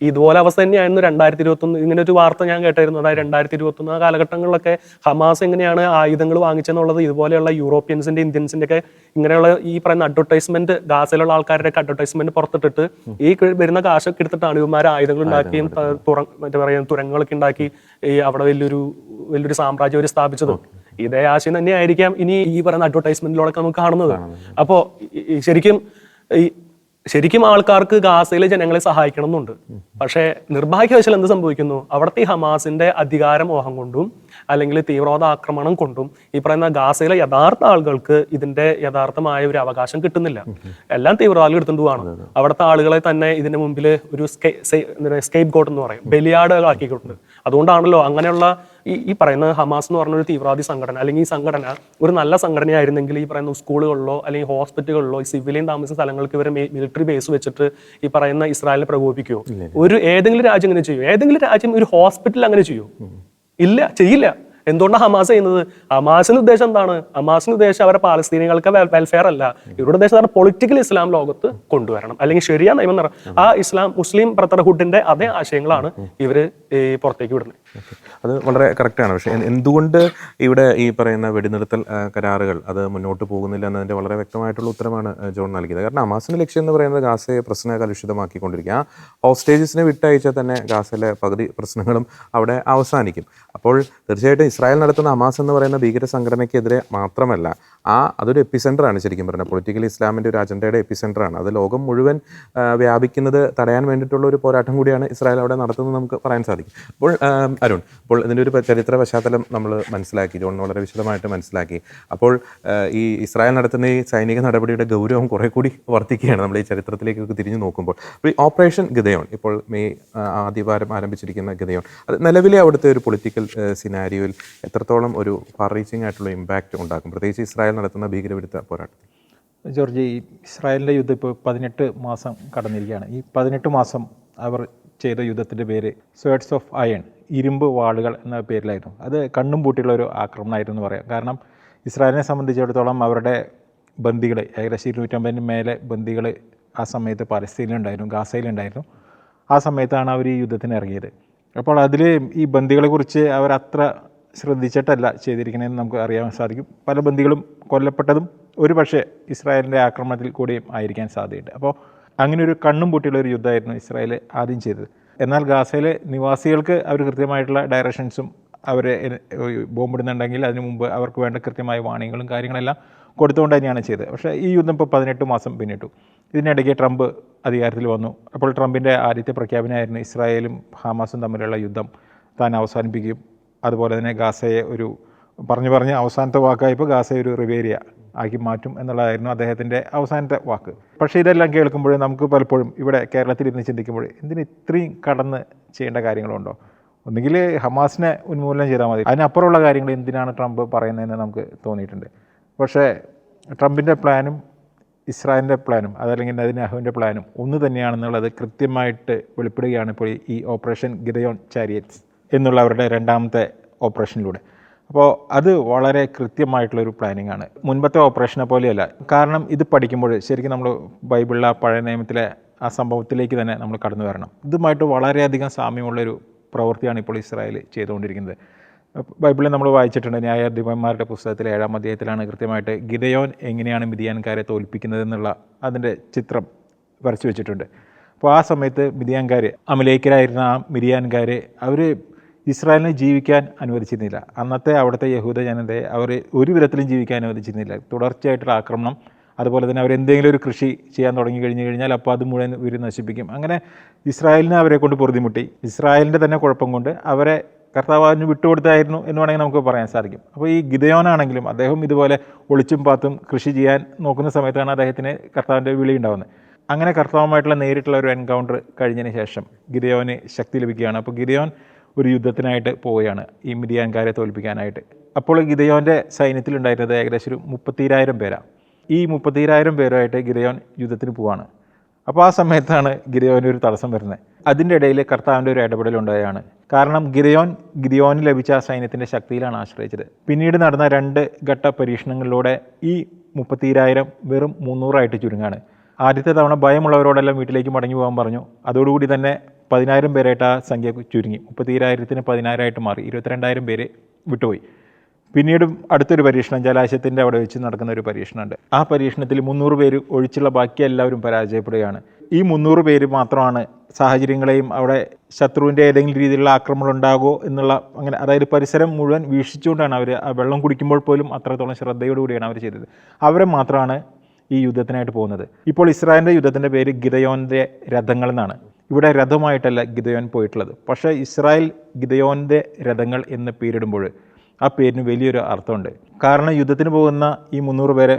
ഇതുപോലെ അവസ്ഥ തന്നെയായിരുന്നു 2021. ഇങ്ങനെ ഒരു വാർത്ത ഞാൻ കേട്ടായിരുന്നു. അതായത് 2021 കാലഘട്ടങ്ങളിലൊക്കെ ഹമാസ് എങ്ങനെയാണ് ആയുധങ്ങൾ വാങ്ങിച്ചെന്നുള്ളത് ഇതുപോലെയുള്ള യൂറോപ്യൻസിന്റെ ഇന്ത്യൻസിന്റെ ഒക്കെ ഇങ്ങനെയുള്ള ഈ പറയുന്ന അഡ്വർടൈസ്മെന്റ്, ഗാസയിലുള്ള ആൾക്കാരുടെ ഒക്കെ അഡ്വർടൈസ്മെന്റ് പുറത്തിട്ടിട്ട് ഈ വരുന്ന കാശൊക്കെ എടുത്തിട്ടാണ് ഇവന്മാർ ആയുധങ്ങൾ ഉണ്ടാക്കിയും മറ്റേ പറയുന്ന തുരങ്കങ്ങളൊക്കെ ഉണ്ടാക്കി ഈ അവിടെ വലിയൊരു സാമ്രാജ്യം അവർ സ്ഥാപിച്ചതും. ഇതേ ആശയം തന്നെയായിരിക്കാം ഇനി ഈ പറയുന്ന അഡ്വർടൈസ്മെന്റിലൂടെ നമുക്ക് കാണുന്നത്. അപ്പോൾ ശരിക്കും ആൾക്കാർക്ക് ഗാസയിലെ ജനങ്ങളെ സഹായിക്കണം എന്നുണ്ട്. പക്ഷേ നിർഭാഗ്യവശാൽ എന്ത് സംഭവിക്കുന്നു? അവിടുത്തെ ഈ ഹമാസിന്റെ അധികാരമോഹം കൊണ്ടും അല്ലെങ്കിൽ തീവ്രവാദ ആക്രമണം കൊണ്ടും ഈ പറയുന്ന ഗാസയിലെ യഥാർത്ഥ ആളുകൾക്ക് ഇതിന്റെ യഥാർത്ഥമായ ഒരു അവകാശം കിട്ടുന്നില്ല. എല്ലാം തീവ്രവാദികൾ എടുത്തുകൊണ്ടുമാണ്. അവിടുത്തെ ആളുകളെ തന്നെ ഇതിന് മുമ്പിൽ ഒരു സ്കേപ്പ് ഗോട്ട് എന്ന് പറയും, ബലിയാടുകളാക്കിയിട്ടുണ്ട്. അതുകൊണ്ടാണല്ലോ അങ്ങനെയുള്ള ഈ പറയുന്ന ഹമാസ് എന്ന് പറഞ്ഞ ഒരു തീവ്രവാദി സംഘടന അല്ലെങ്കിൽ ഈ സംഘടന ഒരു നല്ല സംഘടനയായിരുന്നെങ്കിൽ ഈ പറയുന്ന സ്കൂളുകളിലോ അല്ലെങ്കിൽ ഹോസ്പിറ്റലുകളിലോ ഈ സിവിലിയൻ താമസിച്ച സ്ഥലങ്ങൾക്ക് ഇവരെ മിലിറ്ററി ബേസ് വെച്ചിട്ട് ഈ പറയുന്ന ഇസ്രായേലിനെ പ്രകോപിപ്പിക്കുമോ? ഏതെങ്കിലും രാജ്യം അങ്ങനെ ചെയ്യുമോ? ഏതെങ്കിലും രാജ്യം ഒരു ഹോസ്പിറ്റൽ അങ്ങനെ ചെയ്യുമോ? ഇല്ല, ചെയ്യില്ല. എന്തുകൊണ്ടാണ് ഹമാസ് ചെയ്യുന്നത്? ഹമാസിന്റെ ഉദ്ദേശം എന്താണ്? ഹമാസിന്റെ ഉദ്ദേശം അവരെ പാലസ്തീനികൾക്ക് വെൽഫെയർ അല്ല. ഇവരുടെ ഉദ്ദേശം പൊളിറ്റിക്കൽ ഇസ്ലാം ലോകത്ത് കൊണ്ടുവരണം, അല്ലെങ്കിൽ ശരിയാ നിയമം മുസ്ലിം ബ്രദർഹുഡിന്റെ അതേ ആശയങ്ങളാണ് ഇവര് പുറത്തേക്ക് വിടുന്നത്. അത് വളരെ കറക്റ്റാണ്. പക്ഷേ എന്തുകൊണ്ട് ഇവിടെ ഈ പറയുന്ന വെടിനിർത്തൽ കരാറുകൾ അത് മുന്നോട്ട് പോകുന്നില്ല എന്നതിൻ്റെ വളരെ വ്യക്തമായിട്ടുള്ള ഉത്തരമാണ് ജോൺ നൽകിയത്. കാരണം ഹമാസിൻ്റെ ലക്ഷ്യം എന്ന് പറയുന്നത് ഗാസയെ പ്രശ്ന കലുഷിതമാക്കിക്കൊണ്ടിരിക്കുക. ആ ഹോസ്റ്റേജസിനെ വിട്ടയച്ചാൽ തന്നെ ഗാസയിലെ പകുതി പ്രശ്നങ്ങളും അവിടെ അവസാനിക്കും. അപ്പോൾ തീർച്ചയായിട്ടും ഇസ്രായേൽ നടത്തുന്ന ഹമാസ് എന്ന് പറയുന്ന ഭീകര സംഘടനയ്ക്കെതിരെ മാത്രമല്ല, അതൊരു എപ്പിസെൻ്ററാണ് ശരിക്കും പറഞ്ഞാൽ. പൊളിറ്റിക്കൽ ഇസ്ലാമിൻ്റെ ഒരു അജണ്ടയുടെ എപ്പിസെൻ്ററാണ്. അത് ലോകം മുഴുവൻ വ്യാപിക്കുന്നത് തടയാൻ വേണ്ടിയിട്ടുള്ള ഒരു പോരാട്ടം കൂടിയാണ് ഇസ്രായേൽ അവിടെ നടത്തുന്നത് നമുക്ക് പറയാൻ സാധിക്കും. അപ്പോൾ അരുൺ, അപ്പോൾ ഇതിൻ്റെ ഒരു ചരിത്ര പശ്ചാത്തലം നമ്മൾ മനസ്സിലാക്കി, ജോൺ വളരെ വിശദമായിട്ട് മനസ്സിലാക്കി. അപ്പോൾ ഈ ഇസ്രായേൽ നടത്തുന്ന ഈ സൈനിക നടപടിയുടെ ഗൗരവം കുറേ കൂടി വർദ്ധിക്കുകയാണ് നമ്മൾ ഈ ചരിത്രത്തിലേക്കൊക്കെ തിരിഞ്ഞു നോക്കുമ്പോൾ. അപ്പോൾ ഈ ഓപ്പറേഷൻ ഗിദയോൺ, ഇപ്പോൾ മെയ് ആദ്യവാരം ആരംഭിച്ചിരിക്കുന്ന ഗിദയോൺ, അത് നിലവിലെ അവിടുത്തെ ഒരു പൊളിറ്റിക്കൽ സിനാരിയോയിൽ എത്രത്തോളം ഒരു ഫാർ റീച്ചിങ് ആയിട്ടുള്ള ഇമ്പാക്റ്റ് ഉണ്ടാക്കും, പ്രത്യേകിച്ച് ഇസ്രായേൽ നടത്തുന്ന ഭീകരവിരുദ്ധ പോരാട്ടത്തിൽ? ജോർജ്, ഈ ഇസ്രായേലിൻ്റെ യുദ്ധം ഇപ്പോൾ 18 മാസം കടന്നിരിക്കുകയാണ്. ഈ 18 മാസം അവർ ചെയ്ത യുദ്ധത്തിൻ്റെ പേര് സ്വേർഡ്സ് ഓഫ് അയൺ, ഇരുമ്പ് വാളുകൾ എന്ന പേരിലായിരുന്നു. അത് കണ്ണും പൂട്ടിയുള്ള ഒരു ആക്രമണമായിരുന്നു എന്ന് പറയാം. കാരണം ഇസ്രായേലിനെ സംബന്ധിച്ചിടത്തോളം അവരുടെ ബന്ദികൾ, ഏകദേശം 250 മേലെ ബന്ദികൾ ആ സമയത്ത് പലസ്തീനിലുണ്ടായിരുന്നു, ഗാസയിലുണ്ടായിരുന്നു. ആ സമയത്താണ് അവർ ഈ യുദ്ധത്തിന് ഇറങ്ങിയത്. അപ്പോൾ അതിൽ ഈ ബന്ദികളെ കുറിച്ച് അവർ അത്ര ശ്രദ്ധിച്ചിട്ടല്ല ചെയ്തിരിക്കണമെന്ന് നമുക്ക് അറിയാൻ സാധിക്കും. പല ബന്ദികളും കൊല്ലപ്പെട്ടതും ഒരു പക്ഷേ ഇസ്രായേലിൻ്റെ ആക്രമണത്തിൽ കൂടിയും ആയിരിക്കാൻ സാധ്യതയുണ്ട്. അപ്പോൾ അങ്ങനെ ഒരു കണ്ണും പൂട്ടിയുള്ള ഒരു യുദ്ധമായിരുന്നു ഇസ്രായേൽ ആദ്യം ചെയ്തത്. എന്നാൽ ഗാസയിലെ നിവാസികൾക്ക് അവർ കൃത്യമായിട്ടുള്ള ഡയറക്ഷൻസും അവരെ ബോംബിടുന്നുണ്ടെങ്കിൽ അതിനു മുമ്പ് അവർക്ക് വേണ്ട കൃത്യമായ വാണിങ്ങുകളും കാര്യങ്ങളെല്ലാം കൊടുത്തുകൊണ്ട് തന്നെയാണ് ചെയ്തത്. പക്ഷേ ഈ യുദ്ധം ഇപ്പോൾ 18 മാസം പിന്നിട്ടു. ഇതിനിടയ്ക്ക് ട്രംപ് അധികാരത്തിൽ വന്നു. അപ്പോൾ ട്രംപിൻ്റെ ആദ്യത്തെ പ്രഖ്യാപനമായിരുന്നു ഇസ്രായേലും ഹമാസും തമ്മിലുള്ള യുദ്ധം താൻ അവസാനിപ്പിക്കും, അതുപോലെ തന്നെ ഗാസയെ ഒരു പറഞ്ഞ് അവസാനത്തെ വാക്കായപ്പോൾ ഗാസയെ ഒരു റിവേരിയ ആക്കി മാറ്റും എന്നുള്ളതായിരുന്നു അദ്ദേഹത്തിൻ്റെ അവസാനത്തെ വാക്ക്. പക്ഷേ ഇതെല്ലാം കേൾക്കുമ്പോൾ നമുക്ക് പലപ്പോഴും ഇവിടെ കേരളത്തിൽ ഇരുന്ന് ചിന്തിക്കുമ്പോൾ എന്തിന് ഇത്രയും കടന്ന് ചെയ്യേണ്ട കാര്യങ്ങളുണ്ടോ? ഒന്നുകിൽ ഹമാസിനെ ഉന്മൂലനം ചെയ്താൽ മതി, അതിനപ്പുറമുള്ള കാര്യങ്ങൾ എന്തിനാണ് ട്രംപ് പറയുന്നതെന്ന് നമുക്ക് തോന്നിയിട്ടുണ്ട്. പക്ഷേ ട്രംപിൻ്റെ പ്ലാനും ഇസ്രായേലിൻ്റെ പ്ലാനും അതല്ലെങ്കിൽ നെതന്യാഹുവിൻ്റെ പ്ലാനും ഒന്ന് തന്നെയാണെന്നുള്ളത് കൃത്യമായിട്ട് വെളിപ്പെടുകയാണ് ഇപ്പോൾ ഈ ഓപ്പറേഷൻ ഗിദയോൺ ചാരിയറ്റ്സ് എന്നുള്ള അവരുടെ രണ്ടാമത്തെ ഓപ്പറേഷനിലൂടെ. അപ്പോൾ അത് വളരെ കൃത്യമായിട്ടുള്ളൊരു പ്ലാനിങ് ആണ്, മുൻപത്തെ ഓപ്പറേഷനെ പോലെയല്ല. കാരണം ഇത് പഠിക്കുമ്പോൾ ശരിക്കും നമ്മൾ ബൈബിളിലെ പഴയ നിയമത്തിലെ ആ സംഭവത്തിലേക്ക് തന്നെ നമ്മൾ കടന്നു വരണം. ഇതുമായിട്ട് വളരെയധികം സാമ്യമുള്ളൊരു പ്രവൃത്തിയാണ് ഇപ്പോൾ ഇസ്രായേൽ ചെയ്തുകൊണ്ടിരിക്കുന്നത്. ബൈബിളിൽ നമ്മൾ വായിച്ചിട്ടുണ്ട്, ന്യായാധിപന്മാരുടെ പുസ്തകത്തിലെ 7-ാം അധ്യായത്തിലാണ് കൃത്യമായിട്ട് ഗിദയോൻ എങ്ങനെയാണ് മിദിയാൻകാരെ തോൽപ്പിക്കുന്നത് എന്നുള്ള അതിൻ്റെ ചിത്രം വരച്ചു വെച്ചിട്ടുണ്ട്. അപ്പോൾ ആ സമയത്ത് മിദിയാൻകാർ, അമലേക്കരായിരുന്ന ആ മിദിയാൻകാർ, അവർ ഇസ്രായേലിനെ ജീവിക്കാൻ അനുവദിച്ചിരുന്നില്ല. അന്നത്തെ അവിടുത്തെ യഹൂദ ജനതയെ അവർ ഒരു വിധത്തിലും ജീവിക്കാൻ അനുവദിച്ചിരുന്നില്ല. തുടർച്ചയായിട്ടുള്ള ആക്രമണം, അതുപോലെ തന്നെ അവരെന്തെങ്കിലും ഒരു കൃഷി ചെയ്യാൻ തുടങ്ങി കഴിഞ്ഞാൽ അപ്പോൾ അത് മുഴുവൻ ഇവർ നശിപ്പിക്കും. അങ്ങനെ ഇസ്രായേലിനെ അവരെ കൊണ്ട് പൊറുതിമുട്ടി. ഇസ്രായേലിൻ്റെ തന്നെ കുഴപ്പം കൊണ്ട് അവരെ കർത്താവിന് വിട്ടുകൊടുത്തായിരുന്നു എന്ന് വേണമെങ്കിൽ നമുക്ക് പറയാൻ സാധിക്കും. അപ്പോൾ ഈ ഗിദയോനാണെങ്കിലും അദ്ദേഹം ഇതുപോലെ ഒളിച്ചും പാത്തും കൃഷി ചെയ്യാൻ നോക്കുന്ന സമയത്താണ് അദ്ദേഹത്തിന് കർത്താവിൻ്റെ വിളി ഉണ്ടാകുന്നത്. അങ്ങനെ കർത്താവുമായിട്ടുള്ള നേരിട്ടുള്ള ഒരു എൻകൗണ്ടർ കഴിഞ്ഞതിന് ശേഷം ഗിദയോന് ശക്തി ലഭിക്കുകയാണ്. അപ്പോൾ ഗിദയോൻ ഒരു യുദ്ധത്തിനായിട്ട് പോവുകയാണ് ഈ മിദിയാൻകാരെ തോൽപ്പിക്കാനായിട്ട്. അപ്പോൾ ഗിദയോൻ്റെ സൈന്യത്തിലുണ്ടായിരുന്നത് ഏകദേശം ഒരു 30,000 പേരാണ്. ഈ 30,000 പേരുമായിട്ട് ഗിദയോൻ യുദ്ധത്തിന് പോവാണ്. അപ്പോൾ ആ സമയത്താണ് ഗിദയോന് ഒരു തടസ്സം വരുന്നത്. അതിൻ്റെ ഇടയിൽ കർത്താവിൻ്റെ ഒരു ഇടപെടലുണ്ടായാണ്. കാരണം ഗിദയോന് ലഭിച്ച ആ സൈന്യത്തിൻ്റെ ശക്തിയിലാണ് ആശ്രയിച്ചത്. പിന്നീട് നടന്ന 2 ഘട്ട പരീക്ഷണങ്ങളിലൂടെ ഈ 30,000 വെറും 300 ചുരുങ്ങാണ്. ആദ്യത്തെ തവണ ഭയമുള്ളവരോടെല്ലാം വീട്ടിലേക്ക് മടങ്ങി പോകാൻ പറഞ്ഞു. അതോടുകൂടി തന്നെ 10,000 പേരായിട്ട് ആ സംഖ്യ ചുരുങ്ങി. 30,000-ന് 10,000 മാറി. 22,000 പേര് വിട്ടുപോയി. പിന്നീടും അടുത്തൊരു പരീക്ഷണം ജലാശയത്തിൻ്റെ അവിടെ വെച്ച് നടക്കുന്ന ഒരു പരീക്ഷണമുണ്ട്. ആ പരീക്ഷണത്തിൽ 300 പേര് ഒഴിച്ചുള്ള ബാക്കി എല്ലാവരും പരാജയപ്പെടുകയാണ്. ഈ 300 പേര് മാത്രമാണ് സാഹചര്യങ്ങളെയും അവിടെ ശത്രുവിൻ്റെ ഏതെങ്കിലും രീതിയിലുള്ള ആക്രമണം ഉണ്ടാകുമോ എന്നുള്ള അങ്ങനെ, അതായത് പരിസരം മുഴുവൻ വീക്ഷിച്ചുകൊണ്ടാണ് അവർ ആ വെള്ളം കുടിക്കുമ്പോൾ പോലും അത്രത്തോളം ശ്രദ്ധയോടുകൂടിയാണ് അവർ ചെയ്തത്. അവരെ മാത്രമാണ് ഈ യുദ്ധത്തിനായിട്ട് പോകുന്നത്. ഇപ്പോൾ ഇസ്രായേലിൻ്റെ യുദ്ധത്തിൻ്റെ പേര് ഗിദയോൻ്റെ രഥങ്ങൾ എന്നാണ്. ഇവിടെ രഥമായിട്ടല്ല ഗിദയോൻ പോയിട്ടുള്ളത്. പക്ഷേ ഇസ്രായേൽ ഗിദയോൻ്റെ രഥങ്ങൾ എന്ന് പേരിടുമ്പോൾ ആ പേരിന് വലിയൊരു അർത്ഥമുണ്ട്. കാരണം യുദ്ധത്തിന് പോകുന്ന ഈ 300 പേരെ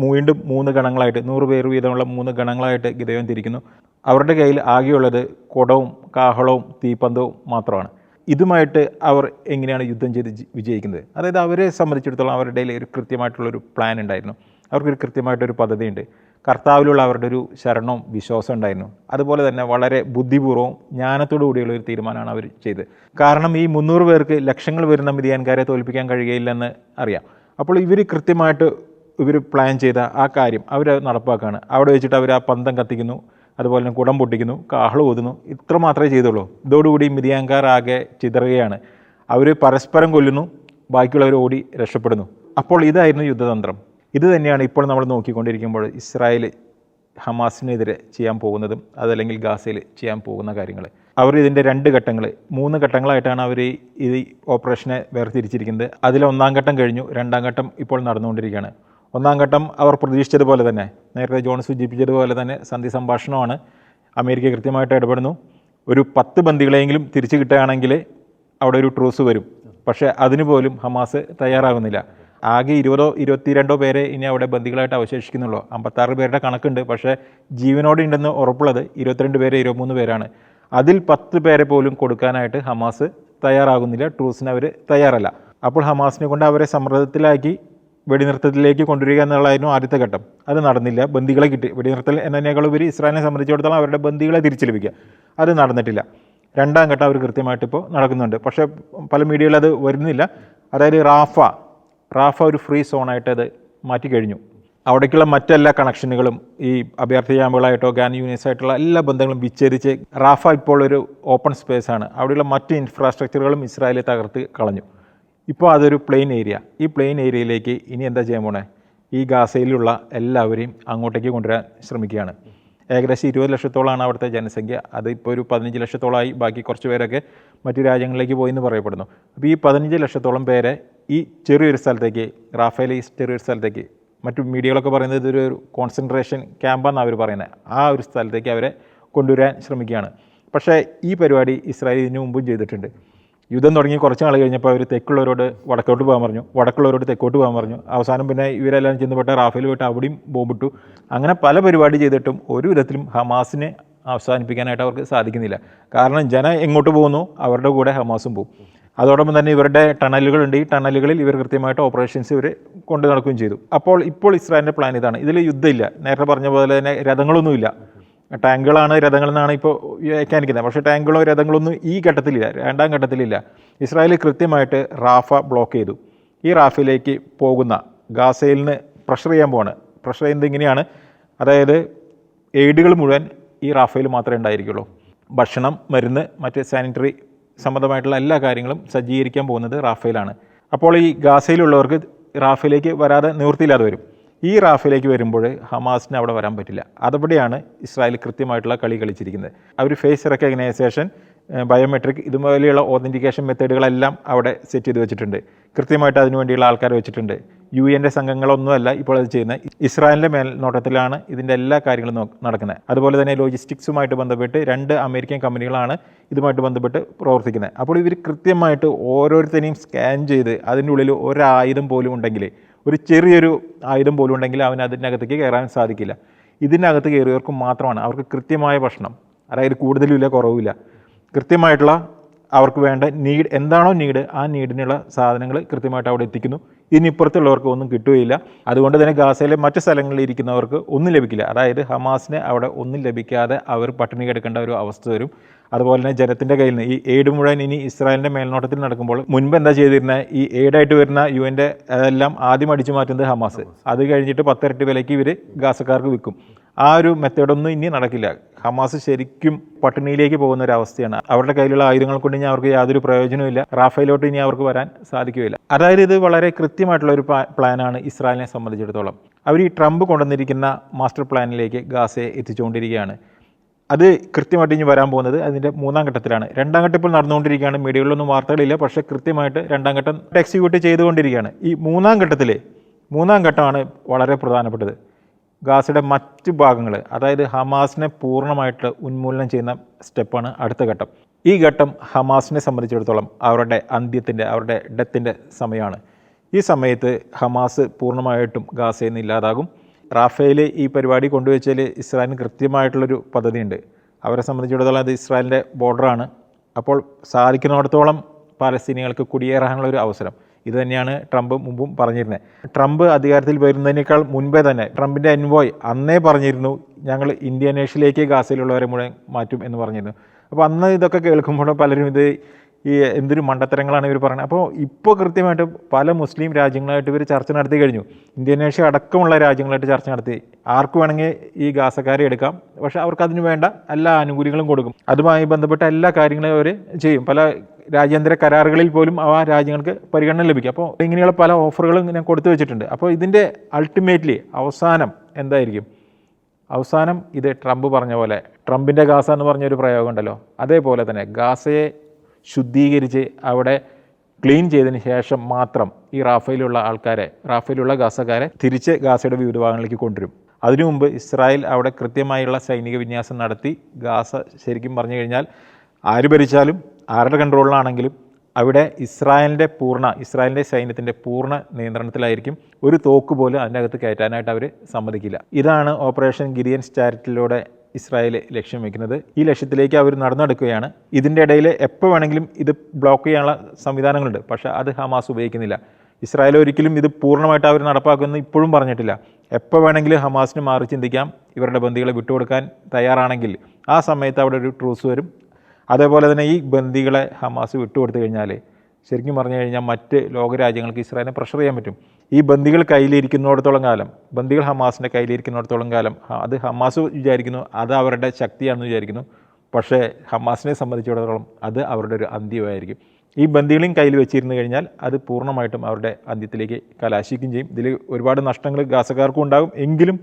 വീണ്ടും 3 ഗണങ്ങളായിട്ട് 100 പേർ വീതമുള്ള 3 ഗണങ്ങളായിട്ട് ഗിദയോൻ തിരിക്കുന്നു. അവരുടെ കയ്യിൽ ആകെയുള്ളത് കുടവും കാഹളവും തീപ്പന്തവും മാത്രമാണ്. ഇതുമായിട്ട് അവർ എങ്ങനെയാണ് യുദ്ധം ചെയ്ത് വിജയിക്കുന്നത്? അതായത് അവരെ സംബന്ധിച്ചിടത്തോളം അവരുടെ ഒരു കൃത്യമായിട്ടുള്ളൊരു പ്ലാൻ ഉണ്ടായിരുന്നു. അവർക്കൊരു കൃത്യമായിട്ടൊരു പദ്ധതിയുണ്ട്. കർത്താവിലുള്ള അവരുടെ ഒരു ശരണവും വിശ്വാസം ഉണ്ടായിരുന്നു. അതുപോലെ തന്നെ വളരെ ബുദ്ധിപൂർവ്വവും ജ്ഞാനത്തോടു കൂടിയുള്ള ഒരു തീരുമാനമാണ് അവർ ചെയ്തത്. കാരണം ഈ 300 പേർക്ക് ലക്ഷങ്ങൾ വരുന്ന മിദിയാൻകാരെ തോൽപ്പിക്കാൻ കഴിയുകയില്ലെന്ന് അറിയാം. അപ്പോൾ ഇവർ കൃത്യമായിട്ട് പ്ലാൻ ചെയ്ത ആ കാര്യം അവർ നടപ്പാക്കുകയാണ്. അവിടെ വെച്ചിട്ട് അവർ ആ പന്തം കത്തിക്കുന്നു, അതുപോലെ തന്നെ കുടം പൊട്ടിക്കുന്നു, കാഹളം ഊതുന്നു. ഇത്ര മാത്രമേ ചെയ്തുള്ളൂ. ഇതോടുകൂടി മിദിയാൻകാർ ആകെ ചിതറുകയാണ്. അവർ പരസ്പരം കൊല്ലുന്നു, ബാക്കിയുള്ളവർ ഓടി രക്ഷപ്പെടുന്നു. അപ്പോൾ ഇതായിരുന്നു യുദ്ധതന്ത്രം. ഇത് തന്നെയാണ് ഇപ്പോൾ നമ്മൾ നോക്കിക്കൊണ്ടിരിക്കുമ്പോൾ ഇസ്രായേൽ ഹമാസിനെതിരെ ചെയ്യാൻ പോകുന്നതും അതല്ലെങ്കിൽ ഗാസയിൽ ചെയ്യാൻ പോകുന്ന കാര്യങ്ങൾ. അവർ ഇതിൻ്റെ 2 ഘട്ടങ്ങൾ 3 ഘട്ടങ്ങളായിട്ടാണ് അവർ ഈ ഓപ്പറേഷനെ വേർതിരിച്ചിരിക്കുന്നത്. അതിൽ 1-ാം ഘട്ടം കഴിഞ്ഞു, 2-ാം ഘട്ടം ഇപ്പോൾ നടന്നുകൊണ്ടിരിക്കുകയാണ്. 1-ാം ഘട്ടം അവർ പ്രതീക്ഷിച്ചതുപോലെ തന്നെ, നേരത്തെ ജോൺ സൂചിപ്പിച്ചതുപോലെ തന്നെ സന്ധി സംഭാഷണമാണ്. അമേരിക്ക കൃത്യമായിട്ട് ഇടപെടുന്നു. ഒരു 10 ബന്ദികളെങ്കിലും തിരിച്ചു കിട്ടുകയാണെങ്കിൽ അവിടെ ഒരു ട്രൂസ് വരും. പക്ഷേ അതിന് പോലും ഹമാസ് തയ്യാറാകുന്നില്ല. ആകെ 20-22 പേരെ ഇനി അവിടെ ബന്ദികളായിട്ട് അവശേഷിക്കുന്നുള്ളൂ. 56 പേരുടെ കണക്കുണ്ട്, പക്ഷേ ജീവനോടെ ഉണ്ടെന്ന് ഉറപ്പുള്ളത് 22 പേര് 23 പേരാണ്. അതിൽ 10 പേരെ പോലും കൊടുക്കാനായിട്ട് ഹമാസ് തയ്യാറാകുന്നില്ല. ട്രൂസിന് അവർ തയ്യാറല്ല. അപ്പോൾ ഹമാസിനെ കൊണ്ട് അവരെ സമ്മർദ്ദത്തിലാക്കി വെടിനിർത്തലിലേക്ക് കൊണ്ടുവരിക എന്നുള്ളതായിരുന്നു ആദ്യത്തെ ഘട്ടം. അത് നടന്നില്ല. ബന്ദികളെ കിട്ടി. വെടിനിർത്തൽ എന്നതിനേക്കാൾ ഉപരി ഇസ്രായേലിനെ സംബന്ധിച്ചിടത്തോളം അവരുടെ ബന്ദികളെ തിരിച്ചു ലഭിക്കുക, അത് നടന്നിട്ടില്ല. 2-ാം ഘട്ടം അവർ കൃത്യമായിട്ട് ഇപ്പോൾ നടക്കുന്നുണ്ട്. പക്ഷേ പല മീഡിയകളിൽ അത് വരുന്നില്ല. അതായത് റാഫ ഒരു ഫ്രീ സോണായിട്ട് അത് മാറ്റിക്കഴിഞ്ഞു. അവിടേക്കുള്ള മറ്റെല്ലാ കണക്ഷനുകളും ഈ അഭയാർത്ഥി ക്യാമ്പുകളായിട്ടോ ഗാൻ യൂണിയൻസായിട്ടുള്ള എല്ലാ ബന്ധങ്ങളും വിച്ഛേദിച്ച് റാഫ ഇപ്പോൾ ഒരു ഓപ്പൺ സ്പേസ് ആണ്. അവിടെയുള്ള മറ്റ് ഇൻഫ്രാസ്ട്രക്ചറുകളും ഇസ്രായേൽ തകർത്ത് കളഞ്ഞു. ഇപ്പോൾ അതൊരു പ്ലെയിൻ ഏരിയ. ഈ പ്ലെയിൻ ഏരിയയിലേക്ക് ഇനി എന്താ ചെയ്യാൻ പോണേ? ഈ ഗാസയിലുള്ള എല്ലാവരെയും അങ്ങോട്ടേക്ക് കൊണ്ടുവരാൻ ശ്രമിക്കുകയാണ്. ഏകദേശം 20 ലക്ഷത്തോളമാണ് അവിടുത്തെ ജനസംഖ്യ. അത് ഇപ്പോൾ ഒരു 15 ലക്ഷത്തോളമായി. ബാക്കി കുറച്ച് പേരൊക്കെ മറ്റു രാജ്യങ്ങളിലേക്ക് പോയി എന്ന് പറയപ്പെടുന്നു. അപ്പോൾ ഈ 15 ലക്ഷത്തോളം പേരെ ഈ ചെറിയൊരു സ്ഥലത്തേക്ക്, റാഫേൽ ഈ ചെറിയൊരു സ്ഥലത്തേക്ക്, മറ്റു മീഡിയകളൊക്കെ പറയുന്നത് ഇതൊരു കോൺസെൻട്രേഷൻ ക്യാമ്പാണെന്ന് അവർ പറയുന്നത്, ആ ഒരു സ്ഥലത്തേക്ക് അവരെ കൊണ്ടുവരാൻ ശ്രമിക്കുകയാണ്. പക്ഷേ ഈ പരിപാടി ഇസ്രായേൽ ഇതിനു മുമ്പും ചെയ്തിട്ടുണ്ട്. യുദ്ധം തുടങ്ങി കുറച്ച് നാൾ കഴിഞ്ഞപ്പോൾ അവർ തെക്കുള്ളവരോട് വടക്കോട്ട് പോകാൻ പറഞ്ഞു, വടക്കുള്ളവരോട് തെക്കോട്ട് പോകാൻ പറഞ്ഞു. അവസാനം പിന്നെ ഇവരെല്ലാം ചെന്നപ്പെട്ട റാഫേൽ പോയിട്ട് അവിടെയും ബോംബിട്ടു. അങ്ങനെ പല പരിപാടി ചെയ്തിട്ടും ഒരു വിധത്തിലും ഹമാസിനെ അവസാനിപ്പിക്കാനായിട്ട് അവർക്ക് സാധിക്കുന്നില്ല. കാരണം ജനം എങ്ങോട്ട് പോകുന്നു അവരുടെ കൂടെ ഹമാസും പോകും. അതോടൊപ്പം തന്നെ ഇവരുടെ ടണലുകളുണ്ട്. ഈ ടണലുകളിൽ ഇവർ കൃത്യമായിട്ട് ഓപ്പറേഷൻസ് ഇവർ കൊണ്ടു നടക്കുകയും ചെയ്തു. ഇപ്പോൾ ഇസ്രായേലിൻ്റെ പ്ലാൻ ഇതാണ്. ഇതിൽ യുദ്ധമില്ല. നേരത്തെ പറഞ്ഞ പോലെ തന്നെ രഥങ്ങളൊന്നുമില്ല. ടാങ്കുകളാണ് രഥങ്ങളെന്നാണ് ഇപ്പോൾ വ്യാഖ്യാനിക്കുന്നത്. പക്ഷേ ടാങ്കുകളോ രഥങ്ങളൊന്നും ഈ ഘട്ടത്തിലില്ല, 2-ാം ഘട്ടത്തിലില്ല. ഇസ്രായേൽ കൃത്യമായിട്ട് റാഫ ബ്ലോക്ക് ചെയ്തു. ഈ റാഫയിലേക്ക് പോകുന്ന ഗാസയിൽ നിന്ന് പ്രഷർ ചെയ്യാൻ പോവാണ്. പ്രഷർ ചെയ്യുന്നത് ഇങ്ങനെയാണ്. അതായത് എയ്ഡുകൾ മുഴുവൻ ഈ റാഫയിൽ മാത്രമേ ഉണ്ടായിരിക്കുള്ളൂ. ഭക്ഷണം, മരുന്ന്, മറ്റ് സാനിറ്ററി സംബന്ധമായിട്ടുള്ള എല്ലാ കാര്യങ്ങളും സജ്ജീകരിക്കാൻ പോകുന്നത് റാഫയിലാണ്. അപ്പോൾ ഈ ഗാസയിലുള്ളവർക്ക് റാഫയിലേക്ക് വരാതെ നിവൃത്തിയില്ലാതെ വരും. ഈ റാഫയിലേക്ക് വരുമ്പോൾ ഹമാസിന് അവിടെ വരാൻ പറ്റില്ല. അതുപടിയാണ് ഇസ്രായേൽ കൃത്യമായിട്ടുള്ള കളി കളിച്ചിരിക്കുന്നത്. അവർ ഫേസ് റെക്കഗ്നൈസേഷൻ, ബയോമെട്രിക്, ഇതുപോലെയുള്ള ഓതൻറ്റിക്കേഷൻ മെത്തേഡുകളെല്ലാം അവിടെ സെറ്റ് ചെയ്ത് വെച്ചിട്ടുണ്ട്. കൃത്യമായിട്ട് അതിനുവേണ്ടിയുള്ള ആൾക്കാരെ വെച്ചിട്ടുണ്ട്. UN സംഘങ്ങളൊന്നുമല്ല ഇപ്പോൾ അത് ചെയ്യുന്നത്. ഇസ്രായേലിൻ്റെ മേൽനോട്ടത്തിലാണ് ഇതിൻ്റെ എല്ലാ കാര്യങ്ങളും നടക്കുന്നത്. അതുപോലെ തന്നെ ലോജിസ്റ്റിക്സുമായിട്ട് ബന്ധപ്പെട്ട് 2 അമേരിക്കൻ കമ്പനികളാണ് ഇതുമായിട്ട് ബന്ധപ്പെട്ട് പ്രവർത്തിക്കുന്നത്. അപ്പോൾ ഇവർ കൃത്യമായിട്ട് ഓരോരുത്തരെയും സ്കാൻ ചെയ്ത് അതിൻ്റെ ഉള്ളിൽ ഒരായുധം പോലും ഉണ്ടെങ്കിൽ, ഒരു ചെറിയൊരു ആയുധം പോലും ഉണ്ടെങ്കിൽ അവന് അതിനകത്തേക്ക് കയറാൻ സാധിക്കില്ല. ഇതിനകത്ത് കയറിയവർക്ക് മാത്രമാണ്. അവർക്ക് കൃത്യമായ ഭക്ഷണം, അതായത് കൂടുതലുമില്ല കുറവുമില്ല, കൃത്യമായിട്ടുള്ള അവർക്ക് വേണ്ട നീഡ് എന്താണോ നീഡ്, ആ നീഡിനുള്ള സാധനങ്ങൾ കൃത്യമായിട്ട് അവിടെ എത്തിക്കുന്നു. ഇതിനിപ്പുറത്തുള്ളവർക്ക് ഒന്നും കിട്ടുകയില്ല. അതുകൊണ്ട് തന്നെ ഗാസയിലെ മറ്റ് സ്ഥലങ്ങളിൽ ഇരിക്കുന്നവർക്ക് ഒന്നും ലഭിക്കില്ല. അതായത് ഹമാസിന് അവിടെ ഒന്നും ലഭിക്കാതെ അവർ പട്ടിണി കിടക്കേണ്ട ഒരു അവസ്ഥ വരും. അതുപോലെ തന്നെ ജനത്തിൻ്റെ കയ്യിൽ നിന്ന് ഈ എയ്ഡ് മുഴുവൻ ഇനി ഇസ്രായേലിൻ്റെ മേൽനോട്ടത്തിൽ നടക്കുമ്പോൾ മുൻപ് എന്താ ചെയ്തിരുന്നത്? ഈ എയ്ഡായിട്ട് വരുന്ന UN എല്ലാം ആദ്യം അടിച്ചു മാറ്റുന്നത് ഹമാസ്. അത് കഴിഞ്ഞിട്ട് 10 ഇരട്ടി വിലയ്ക്ക് ഇവർ ഗാസക്കാർക്ക് വിൽക്കും. ആ ഒരു മെത്തേഡൊന്നും ഇനി നടക്കില്ല. ഹമാസ് ശരിക്കും പട്ടിണിയിലേക്ക് പോകുന്ന ഒരു അവസ്ഥയാണ്. അവരുടെ കയ്യിലുള്ള ആയുധങ്ങൾ കൊണ്ട് ഇനി അവർക്ക് യാതൊരു പ്രയോജനവുമില്ല. റാഫയിലോട്ട് ഇനി അവർക്ക് വരാൻ സാധിക്കുകയില്ല. അതായത് ഇത് വളരെ കൃത്യമായിട്ടുള്ള ഒരു പ്ലാനാണ് ഇസ്രായേലിനെ സംബന്ധിച്ചിടത്തോളം. അവർ ഈ ട്രംപ് കൊണ്ടുവന്നിരിക്കുന്ന മാസ്റ്റർ പ്ലാനിലേക്ക് ഗാസയെ എത്തിച്ചുകൊണ്ടിരിക്കുകയാണ്. അത് കൃത്യമായിട്ട് ഇനി വരാൻ പോകുന്നത് അതിൻ്റെ 3-ാം ഘട്ടത്തിലാണ്. 2-ാം ഘട്ടം ഇപ്പോൾ നടന്നുകൊണ്ടിരിക്കുകയാണ്. മീഡിയകളിലൊന്നും വാർത്തകളില്ല. പക്ഷേ കൃത്യമായിട്ട് 2-ാം ഘട്ടം എക്സിക്യൂട്ട് ചെയ്തുകൊണ്ടിരിക്കുകയാണ്. ഈ 3-ാം ഘട്ടത്തിലെ 3-ാം ഘട്ടമാണ് വളരെ പ്രധാനപ്പെട്ടത്. ഗാസയുടെ മറ്റ് ഭാഗങ്ങൾ, അതായത് ഹമാസിനെ പൂർണ്ണമായിട്ട് ഉന്മൂലനം ചെയ്യുന്ന സ്റ്റെപ്പാണ് അടുത്ത ഘട്ടം. ഈ ഘട്ടം ഹമാസിനെ സംബന്ധിച്ചിടത്തോളം അവരുടെ അന്ത്യത്തിൻ്റെ, അവരുടെ ഡെത്തിൻ്റെ സമയമാണ്. ഈ സമയത്ത് ഹമാസ് പൂർണ്ണമായിട്ടും ഗാസയിൽ നിന്ന് ഇല്ലാതാകും. റാഫേൽ ഈ പരിപാടി കൊണ്ടുവച്ചാൽ ഇസ്രായേലിന് കൃത്യമായിട്ടുള്ളൊരു പദ്ധതിയുണ്ട്. അവരെ സംബന്ധിച്ചിടത്തോളം അത് ഇസ്രായേലിൻ്റെ ബോർഡറാണ്. അപ്പോൾ സാധിക്കുന്നിടത്തോളം പാലസ്തീനികൾക്ക് കുടിയേറാനുള്ള ഒരു അവസരം. ഇത് തന്നെയാണ് ട്രംപ് മുമ്പും പറഞ്ഞിരുന്നത്. ട്രംപ് അധികാരത്തിൽ വരുന്നതിനേക്കാൾ മുൻപേ തന്നെ ട്രംപിൻ്റെ എൻവോയ് അന്നേ പറഞ്ഞിരുന്നു, ഞങ്ങൾ ഇന്ത്യാനേഷ്യയിലേക്ക് ഗാസയിലുള്ളവരെ മുഴുവൻ മാറ്റും എന്ന് പറഞ്ഞിരുന്നു. അപ്പോൾ അന്ന് ഇതൊക്കെ കേൾക്കുമ്പോൾ പലരും ഇത് ഈ എന്തൊരു മണ്ടത്തരങ്ങളാണ് ഇവർ പറയുന്നത്. അപ്പോൾ ഇപ്പോൾ കൃത്യമായിട്ട് പല മുസ്ലിം രാജ്യങ്ങളായിട്ട് ഇവർ ചർച്ച നടത്തി കഴിഞ്ഞു. ഇന്ത്യോനേഷ്യ അടക്കമുള്ള രാജ്യങ്ങളായിട്ട് ചർച്ച നടത്തി. ആർക്ക് വേണമെങ്കിൽ ഈ ഗാസക്കാരെ എടുക്കാം, പക്ഷേ അവർക്ക് അതിന് വേണ്ട എല്ലാ ആനുകൂല്യങ്ങളും കൊടുക്കും. അതുമായി ബന്ധപ്പെട്ട എല്ലാ കാര്യങ്ങളും അവർ ചെയ്യും. പല രാജ്യാന്തര കരാറുകളിൽ പോലും ആ രാജ്യങ്ങൾക്ക് പരിഗണന ലഭിക്കും. അപ്പോൾ ഇങ്ങനെയുള്ള പല ഓഫറുകളും ഞാൻ കൊടുത്തു വെച്ചിട്ടുണ്ട്. അപ്പോൾ ഇതിൻ്റെ അൾട്ടിമേറ്റ്ലി അവസാനം എന്തായിരിക്കും? അവസാനം ഇത് ട്രംപ് പറഞ്ഞ പോലെ, ട്രംപിൻ്റെ ഗാസ എന്ന് പറഞ്ഞൊരു പ്രയോഗം ഉണ്ടല്ലോ, അതേപോലെ തന്നെ ഗാസയെ ശുദ്ധീകരിച്ച് അവിടെ ക്ലീൻ ചെയ്തതിന് ശേഷം മാത്രം ഈ റാഫേലുള്ള ഗാസക്കാരെ തിരിച്ച് ഗാസയുടെ വിവിധ ഭാഗങ്ങളിലേക്ക് കൊണ്ടുവരും. അതിനു മുമ്പ് ഇസ്രായേൽ അവിടെ കൃത്യമായുള്ള സൈനിക വിന്യാസം നടത്തി ഗാസ ശരിക്കും പറഞ്ഞു കഴിഞ്ഞാൽ ആര് ഭരിച്ചാലും ആരുടെ കൺട്രോളിലാണെങ്കിലും അവിടെ ഇസ്രായേലിൻ്റെ സൈന്യത്തിൻ്റെ പൂർണ്ണ നിയന്ത്രണത്തിലായിരിക്കും. ഒരു തോക്ക് പോലും അതിനകത്ത് കയറ്റാനായിട്ട് അവർ സമ്മതിക്കില്ല. ഇതാണ് ഓപ്പറേഷൻ ഗിരിയൻസ് ചാരിറ്റിയിലൂടെ ഇസ്രായേൽ ലക്ഷ്യം വയ്ക്കുന്നത്. ഈ ലക്ഷ്യത്തിലേക്ക് അവർ നടന്നെടുക്കുകയാണ്. ഇതിൻ്റെ ഇടയിൽ എപ്പോൾ വേണമെങ്കിലും ഇത് ബ്ലോക്ക് ചെയ്യാനുള്ള സംവിധാനങ്ങളുണ്ട്, പക്ഷേ അത് ഹമാസ് ഉപയോഗിക്കുന്നില്ല. ഇസ്രായേൽ ഒരിക്കലും ഇത് പൂർണ്ണമായിട്ട് അവർ നടപ്പാക്കുമെന്ന് ഇപ്പോഴും പറഞ്ഞിട്ടില്ല. എപ്പോൾ വേണമെങ്കിലും ഹമാസിന് മാറി ചിന്തിക്കാം. ഇവരുടെ ബന്ദികളെ വിട്ടുകൊടുക്കാൻ തയ്യാറാണെങ്കിൽ ആ സമയത്ത് അവിടെ ഒരു ട്രൂസ് വരും. അതേപോലെ തന്നെ ഈ ബന്ദികളെ ഹമാസ് വിട്ടുകൊടുത്തു കഴിഞ്ഞാൽ ശരിക്കും പറഞ്ഞു കഴിഞ്ഞാൽ മറ്റ് ലോകരാജ്യങ്ങൾക്ക് ഇസ്രായേലിനെ പ്രഷർ ചെയ്യാൻ പറ്റും. ഈ ബന്ദികൾ കയ്യിലിരിക്കുന്നിടത്തോളം കാലം, ബന്ദികൾ ഹമാസിൻ്റെ കയ്യിലിരിക്കുന്നിടത്തോളം കാലം അത് ഹമാസ് വിചാരിക്കുന്നു അത് അവരുടെ ശക്തിയാണെന്ന് വിചാരിക്കുന്നു. പക്ഷേ ഹമാസിനെ സംബന്ധിച്ചിടത്തോളം അത് അവരുടെ ഒരു അന്ത്യമായിരിക്കും. ഈ ബന്ദികളെയും കയ്യിൽ വെച്ചിരുന്നു കഴിഞ്ഞാൽ അത് പൂർണ്ണമായിട്ടും അവരുടെ അന്ത്യത്തിലേക്ക് കലാശിക്കുകയും ചെയ്യും. ഇതിൽ ഒരുപാട് നഷ്ടങ്ങൾ ഗാസക്കാർക്കും ഉണ്ടാകും. എങ്കിലും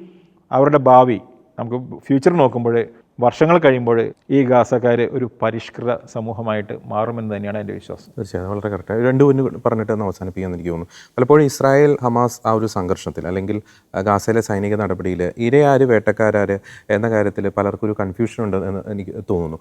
അവരുടെ ഭാവി നമുക്ക് ഫ്യൂച്ചർ നോക്കുമ്പോൾ വർഷങ്ങൾ കഴിയുമ്പോൾ ഈ ഗാസക്കാർ ഒരു പരിഷ്കൃത സമൂഹമായിട്ട് മാറുമെന്ന് തന്നെയാണ് എൻ്റെ വിശ്വാസം. തീർച്ചയായും വളരെ കറക്റ്റാണ്. രണ്ട് മുന്നിൽ പറഞ്ഞിട്ട് ഒന്ന് അവസാനിപ്പിക്കാമെന്ന് എനിക്ക് തോന്നുന്നു. പലപ്പോഴും ഇസ്രായേൽ ഹമാസ് ആ ഒരു സംഘർഷത്തിൽ അല്ലെങ്കിൽ ഗാസയിലെ സൈനിക നടപടിയിൽ ഇരയാര് വേട്ടക്കാരാര് എന്ന കാര്യത്തിൽ പലർക്കും ഒരു കൺഫ്യൂഷൻ ഉണ്ട് എന്ന് എനിക്ക് തോന്നുന്നു.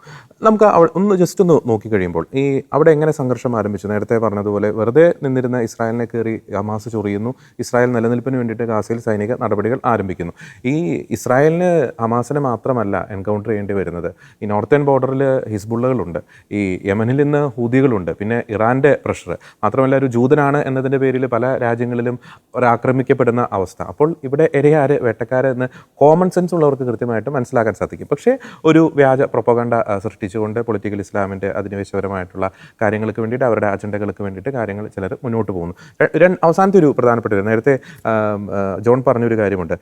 നമുക്ക് ഒന്ന് ജസ്റ്റ് ഒന്ന് നോക്കിക്കഴിയുമ്പോൾ ഈ അവിടെ എങ്ങനെ സംഘർഷം ആരംഭിച്ചു? നേരത്തെ പറഞ്ഞതുപോലെ വെറുതെ നിന്നിരുന്ന ഇസ്രായേലിനെ കയറി ഹമാസ് ചൊറിയുന്നു. ഇസ്രായേൽ നിലനിൽപ്പിന് വേണ്ടിയിട്ട് ഗാസയിൽ സൈനിക നടപടികൾ ആരംഭിക്കുന്നു. ഈ ഇസ്രായേലിന് ഹമാസിനെ മാത്രമല്ല എൻകൗണ്ടർ ചെയ്യേണ്ടി വരുന്നത്. ഈ നോർത്തേൺ ബോർഡറിൽ ഹിസ്ബുള്ളകളുണ്ട്, ഈ യമനിൽ നിന്ന് ഹൂതികളുണ്ട്, പിന്നെ ഇറാൻ്റെ പ്രഷർ, മാത്രമല്ല ഒരു ജൂതനാണ് എന്നതിൻ്റെ പേരിൽ പല രാജ്യങ്ങളിലും ഒരാക്രമിക്കപ്പെടുന്ന അവസ്ഥ. അപ്പോൾ ഇവിടെ ഇരയാര് വേട്ടക്കാര് എന്ന് കോമൺ സെൻസ് ഉള്ളവർക്ക് കൃത്യമായിട്ട് മനസ്സിലാക്കാൻ സാധിക്കും. പക്ഷേ ഒരു വ്യാജ പ്രൊപ്പഗണ്ട സൃഷ്ടിച്ചുകൊണ്ട് പൊളിറ്റിക്കൽ ഇസ്ലാമിൻ്റെ അധിനിവേശപരമായിട്ടുള്ള കാര്യങ്ങൾക്ക് വേണ്ടിയിട്ട് അവരുടെ അജണ്ടകൾക്ക് വേണ്ടിയിട്ട് കാര്യങ്ങൾ ചിലർ മുന്നോട്ട് പോകുന്നു. അവസാനത്തെ ഒരു പ്രധാനപ്പെട്ട നേരത്തെ ജോൺ പറഞ്ഞൊരു കാര്യമുണ്ട്.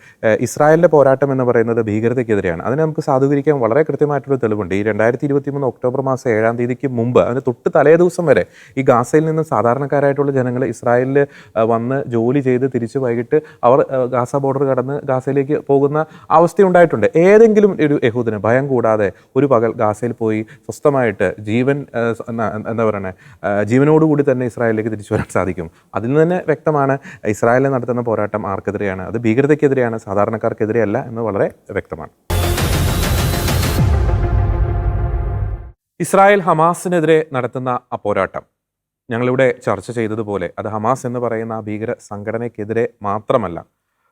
ഇസ്രായേലിൻ്റെ പോരാട്ടം എന്ന് പറയുന്നത് ഭീകരതയ്ക്കെതിരെയാണ്. അതിനെ നമുക്ക് സാധൂകരിക്കാൻ വളരെ കൃത്യമായിട്ടൊരു തെളിവുണ്ട്. ഈ 2023 ഒക്ടോബർ മാസം 7-ാം തീയതിക്ക് മുമ്പ്, അതിന് തൊട്ട് തലേ ദിവസം വരെ ഈ ഗാസയിൽ നിന്ന് സാധാരണക്കാരായിട്ടുള്ള ജനങ്ങൾ ഇസ്രായേലിൽ വന്ന് ജോലി ചെയ്ത് തിരിച്ച് വൈകിട്ട് അവർ ഗാസ ബോർഡർ കടന്ന് ഗാസയിലേക്ക് പോകുന്ന അവസ്ഥയുണ്ടായിട്ടുണ്ട്. ഏതെങ്കിലും ഒരു യഹൂദന് ഭയം കൂടാതെ ഒരു പകൽ ഗാസയിൽ പോയി സ്വസ്ഥമായിട്ട് ജീവനോടുകൂടി തന്നെ ഇസ്രായേലിലേക്ക് തിരിച്ചു വരാൻ സാധിക്കും? അതിൽ നിന്ന് തന്നെ വ്യക്തമാണ് ഇസ്രായേലിൽ നടത്തുന്ന പോരാട്ടം ആർക്കെതിരെയാണ്. അത് ഭീകരതയ്ക്കെതിരെയാണ്, സാധാരണക്കാർക്കെതിരെയല്ല എന്ന് വളരെ വ്യക്തമാണ്. ഇസ്രായേൽ ഹമാസിനെതിരെ നടത്തുന്ന ആ പോരാട്ടം ഞങ്ങളിവിടെ ചർച്ച ചെയ്തതുപോലെ അത് ഹമാസ് എന്ന് പറയുന്ന ആ ഭീകര സംഘടനയ്ക്കെതിരെ മാത്രമല്ല,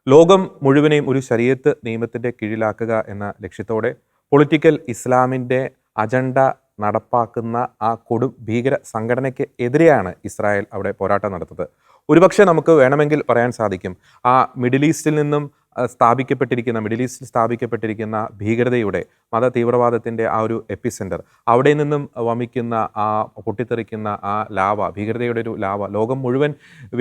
ലോകം മുഴുവനെയും ഒരു ശരീഅത്ത് നിയമത്തിൻ്റെ കീഴിലാക്കുക എന്ന ലക്ഷ്യത്തോടെ പൊളിറ്റിക്കൽ ഇസ്ലാമിൻ്റെ അജണ്ട നടപ്പാക്കുന്ന ആ ഭീകര സംഘടനയ്ക്ക് എതിരെയാണ് ഇസ്രായേൽ അവിടെ പോരാട്ടം നടത്തുന്നത്. ഒരുപക്ഷെ നമുക്ക് വേണമെങ്കിൽ പറയാൻ സാധിക്കും ആ മിഡിൽ ഈസ്റ്റിൽ സ്ഥാപിക്കപ്പെട്ടിരിക്കുന്ന ഭീകരതയുടെ മത തീവ്രവാദത്തിൻ്റെ ആ ഒരു എപ്പിസെൻറ്റർ, അവിടെ നിന്നും വമിക്കുന്ന ആ പൊട്ടിത്തെറിക്കുന്ന ആ ലാവ, ഭീകരതയുടെ ഒരു ലാവ ലോകം മുഴുവൻ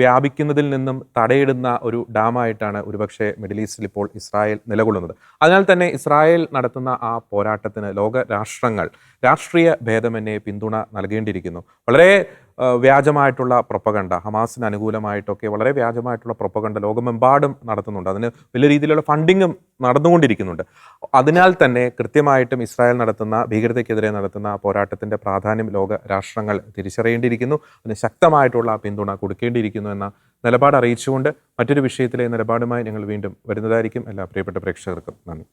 വ്യാപിക്കുന്നതിൽ നിന്നും തടയിടുന്ന ഒരു ഡാമായിട്ടാണ് ഒരുപക്ഷെ മിഡിൽ ഈസ്റ്റിൽ ഇപ്പോൾ ഇസ്രായേൽ നിലകൊള്ളുന്നത്. അതിനാൽ തന്നെ ഇസ്രായേൽ നടത്തുന്ന ആ പോരാട്ടത്തിന് ലോക രാഷ്ട്രങ്ങൾ രാഷ്ട്രീയ ഭേദമന്യേ പിന്തുണ നൽകേണ്ടിയിരിക്കുന്നു. വളരെ വ്യാജമായിട്ടുള്ള പ്രൊപ്പഗണ്ട, ഹമാസിന് അനുകൂലമായിട്ടൊക്കെ വളരെ വ്യാജമായിട്ടുള്ള പ്രൊപ്പഗണ്ട ലോകമെമ്പാടും നടത്തുന്നുണ്ട്. അതിന് വലിയ രീതിയിലുള്ള ഫണ്ടിങ്ങും നടന്നുകൊണ്ടിരിക്കുന്നുണ്ട്. അതിനാൽ തന്നെ കൃത്യമായിട്ടും ഇസ്രായേൽ നടത്തുന്ന ഭീകരതയ്ക്കെതിരെ നടത്തുന്ന പോരാട്ടത്തിൻ്റെ പ്രാധാന്യം ലോക രാഷ്ട്രങ്ങൾ തിരിച്ചറിയേണ്ടിയിരിക്കുന്നു. അതിന് ശക്തമായിട്ടുള്ള പിന്തുണ കൊടുക്കേണ്ടിയിരിക്കുന്നു എന്ന നിലപാട് അറിയിച്ചുകൊണ്ട് മറ്റൊരു വിഷയത്തിലെ നിലപാടുമായി ഞങ്ങൾ വീണ്ടും വരുന്നതായിരിക്കും. എല്ലാ പ്രിയപ്പെട്ട പ്രേക്ഷകർക്കും നന്ദി.